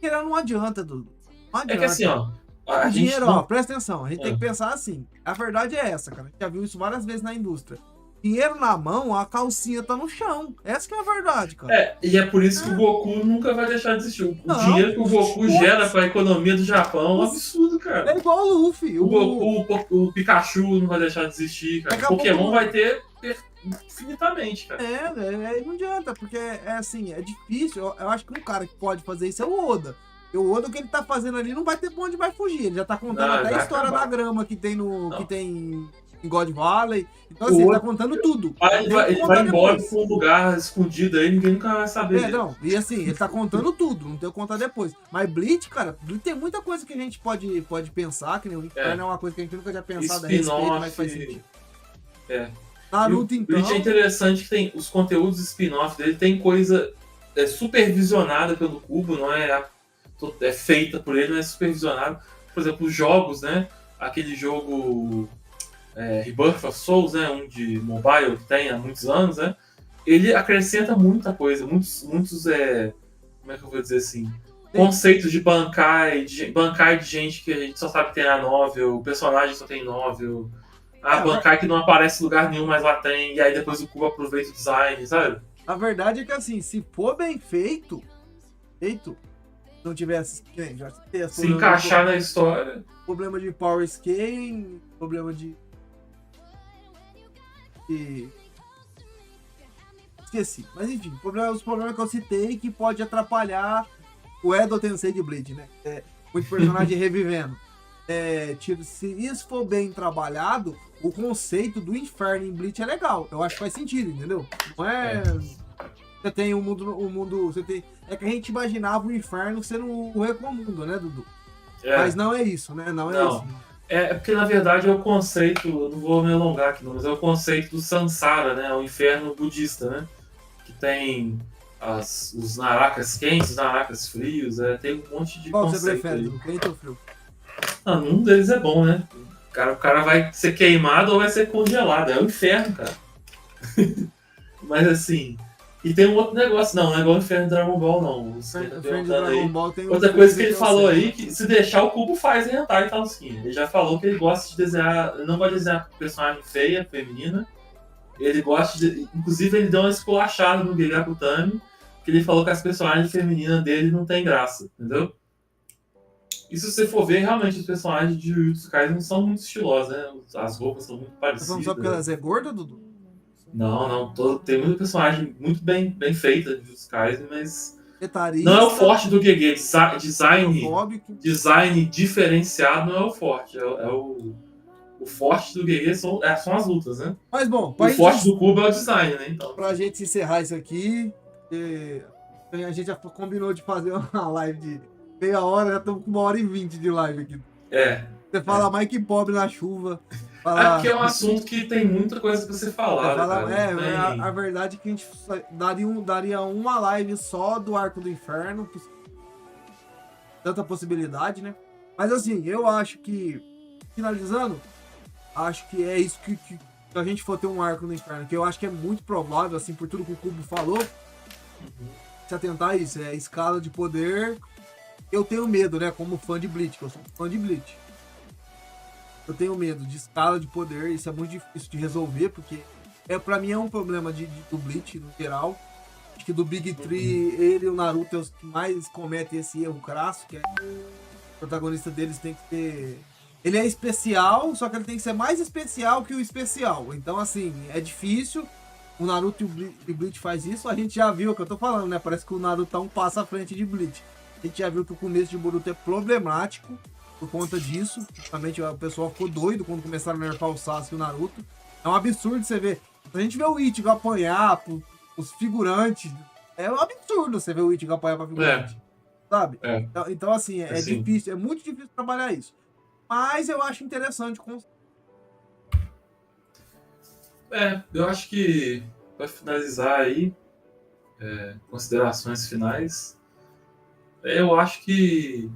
não adianta, Dudu. Não adianta. É que assim, o dinheiro, presta atenção, a gente tem que pensar assim. A verdade é essa, cara. A gente já viu isso várias vezes na indústria. Dinheiro na mão, a calcinha tá no chão. Essa que é a verdade, cara. E é por isso que o Goku nunca vai deixar de existir. O dinheiro que o Goku gera pra economia do Japão é um absurdo, cara. É igual o Luffy. O Goku, o Pikachu não vai deixar de existir, cara. O Pokémon vai ter infinitamente, cara. Não adianta, porque é assim, é difícil. Eu acho que um cara que pode fazer isso é o Oda. E o Oda, o que ele tá fazendo ali, não vai ter pra onde vai fugir. Ele já tá contando até a história da grama que tem em God Valley. Então, assim, ele tá contando tudo. Ele vai embora pra um lugar escondido aí, ninguém nunca vai saber. E assim, ele tá contando tudo, não tem o que contar depois. Mas Bleach, cara, tem muita coisa que a gente pode pensar, que nem o Inferno é uma coisa que a gente nunca tinha pensado a respeito, mas faz sentido. Naruto, então... Bleach é interessante que tem os conteúdos spin-off dele, tem coisa supervisionada pelo Kubo, não é feita por ele, não é supervisionado. Por exemplo, os jogos, né? Aquele jogo Rebirth of Souls, né? Um de mobile que tem há muitos anos, né? Ele acrescenta muita coisa, muitos como é que eu vou dizer assim? Conceitos de Bankai de gente que a gente só sabe que tem na novel, o personagem só tem novel, a Bankai que não aparece em lugar nenhum, mas lá tem, e aí depois o Kubo aproveita o design, sabe? A verdade é que assim, se for bem feito, não tivesse se encaixar na história, problema de power scaling, problema de esqueci, mas enfim, os problemas que eu citei que pode atrapalhar o Edo Tensei de Bleach, né? Muito personagem revivendo. Se isso for bem trabalhado, o conceito do inferno em Bleach é legal. Eu acho que faz sentido, entendeu? Não você tem o mundo, você tem... É que a gente imaginava o inferno sendo o Recomundo, né, Dudu? Mas não é isso, né? Não é isso. Porque na verdade é o conceito, eu não vou me alongar aqui, mas é o conceito do Sansara, né? O inferno budista, né? Que tem os narakas quentes, os narakas frios, tem um monte de Qual conceito. Você prefere, o quente ou frio? Nenhum deles é bom, né? O cara vai ser queimado ou vai ser congelado. É o inferno, cara. Mas assim, E tem um outro negócio, não é igual o Inferno de Dragon Ball, não. Você tá Friend de perguntando Dragon aí. Ball tem Outra um coisa que ele eu falou sei. aí, que se deixar o Cubo faz hentai e tal skin. Ele já falou que ele gosta de desenhar, ele não gosta de desenhar personagem feia, feminina. Ele gosta de. Inclusive, ele deu uma esculachada no Gigaku Tami, que ele falou que as personagens femininas dele não tem graça, entendeu? E se você for ver, realmente os personagens de Jujutsu Kaisen não são muito estilosos, né? As roupas são muito Tá falando parecidas. só porque ela é gorda, Dudu? Não, tem muita personagem muito bem feita de Jujutsu Kaisen, mas Etarista, não é o forte do GG. Design, homofóbico. design diferenciado não é o forte. O forte do GG são as lutas, né? Mas bom, O forte do Cubo é o design, né? Então. pra gente encerrar isso aqui, a gente já combinou de fazer uma live de meia hora, já estamos com 1h20 de live aqui. Você fala mais que pobre na chuva. É porque é um assunto que tem muita coisa pra você falar. A verdade é que a gente daria uma live só do Arco do Inferno. Tanta possibilidade, né? Mas assim, eu acho que, finalizando, acho que é isso que a gente for ter um Arco do Inferno, que eu acho que é muito provável, assim, por tudo que o Cubo falou, se atentar a isso, é a escala de poder. Eu tenho medo, né? Como fã de Bleach, que eu sou fã de Bleach. Eu tenho medo de escala de poder, isso é muito difícil de resolver, porque pra mim é um problema do Bleach no geral. Acho que do Big Three, ele e o Naruto é os que mais cometem esse erro crasso, que é o protagonista deles tem que ter... Ele é especial, só que ele tem que ser mais especial que o especial. Então, assim, é difícil. O Naruto e o Bleach faz isso. A gente já viu o que eu tô falando, né? Parece que o Naruto tá um passo à frente de Bleach. A gente já viu que o começo de Boruto é problemático por conta disso. Justamente o pessoal ficou doido quando começaram a nerfar o Sasuke e o Naruto. É um absurdo você ver. A gente vê o Ichigo apanhar os figurantes. É um absurdo você ver o Ichigo apanhar pra figurante. Sabe? Então, assim, é difícil. É muito difícil trabalhar isso. Mas eu acho interessante. Eu acho que, para finalizar aí, considerações finais, eu acho que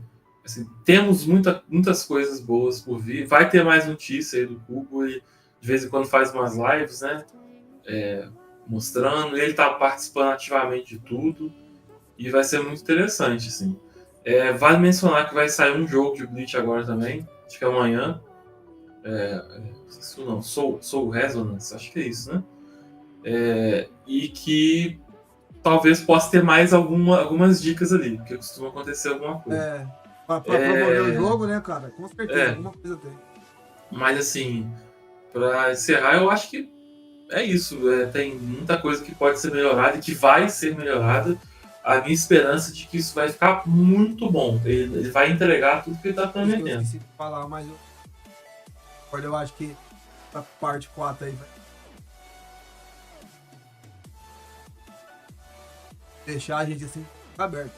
assim, temos muitas coisas boas por vir. Vai ter mais notícia aí do Cubo, e de vez em quando faz umas lives, né? Mostrando, ele tá participando ativamente de tudo, e vai ser muito interessante, assim. Vale mencionar que vai sair um jogo de Bleach agora também, acho que é amanhã. Isso não, Soul Resonance, acho que é isso, né? E que talvez possa ter mais algumas dicas ali, porque costuma acontecer alguma coisa. Pra promover o jogo, né, cara? Com certeza, alguma coisa tem. Mas assim, pra encerrar, eu acho que é isso. Tem muita coisa que pode ser melhorada e que vai ser melhorada. A minha esperança de que isso vai ficar muito bom. Ele vai entregar tudo que ele tá prometendo. Eu esqueci de falar, mas eu acho que a parte 4 aí vai deixar a gente assim aberto.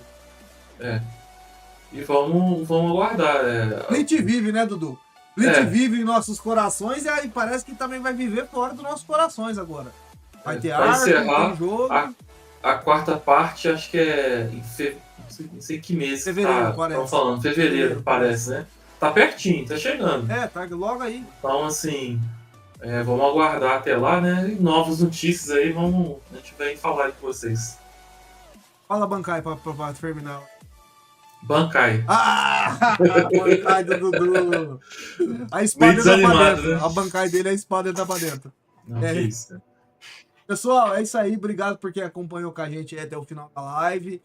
E vamos aguardar. Bleach vive, né, Dudu? Bleach vive em nossos corações e aí parece que também vai viver fora dos nossos corações agora. Vai ter arco, tem jogo. A quarta parte, acho que não sei que mês. Fevereiro, parece. Estão falando, fevereiro, parece, né? Tá pertinho, tá chegando. Tá logo aí. Então, assim, vamos aguardar até lá, né? E novas notícias aí, a gente vai falar aí com vocês. Fala Bankai pra terminar. Bankai. Bankai do Dudu. A espada entra pra dentro. Né? A Bankai dele, a espada entra pra dentro. Não, que isso. Pessoal, é isso aí. Obrigado por quem acompanhou com a gente até o final da live.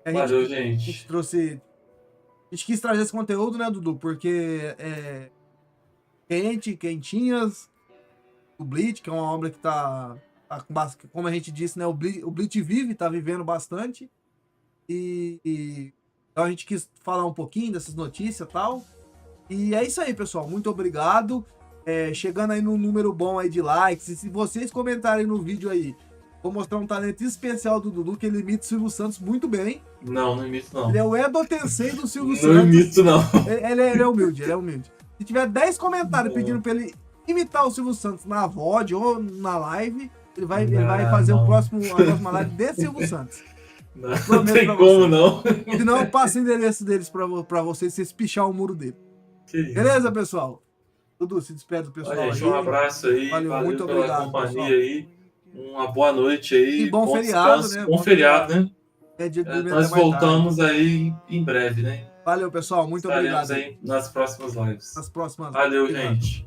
Valeu, gente. A gente trouxe... A gente quis trazer esse conteúdo, né, Dudu? Porque quentinhas, o Bleach, que é uma obra que tá como a gente disse, né, o Bleach vive, tá vivendo bastante. Então a gente quis falar um pouquinho dessas notícias e tal. E é isso aí, pessoal. Muito obrigado. Chegando aí num número bom aí de likes. E se vocês comentarem no vídeo aí, vou mostrar um talento especial do Dudu, que ele imita o Silvio Santos muito bem. Não imito não. Ele é o Edo Tensei do Silvio Santos. Não imito não. Ele é humilde, Se tiver 10 comentários pedindo pra ele imitar o Silvio Santos na VOD ou na live, ele vai fazer a próxima live de Silvio Santos. Não tem como não. Senão eu passo o endereço deles pra vocês pichar o muro dele. Beleza, pessoal? Dudu, se despede do pessoal aí. Um abraço aí. Valeu muito pela obrigado, companhia pessoal. aí. uma boa noite aí. E bom feriado, descanso, né? Bom feriado, né? É dia de dormir Nós até mais voltamos tarde. aí em breve, né? Valeu, pessoal. Muito Estaremos obrigado aí nas próximas lives. nas próximas. Valeu, Obrigado. gente.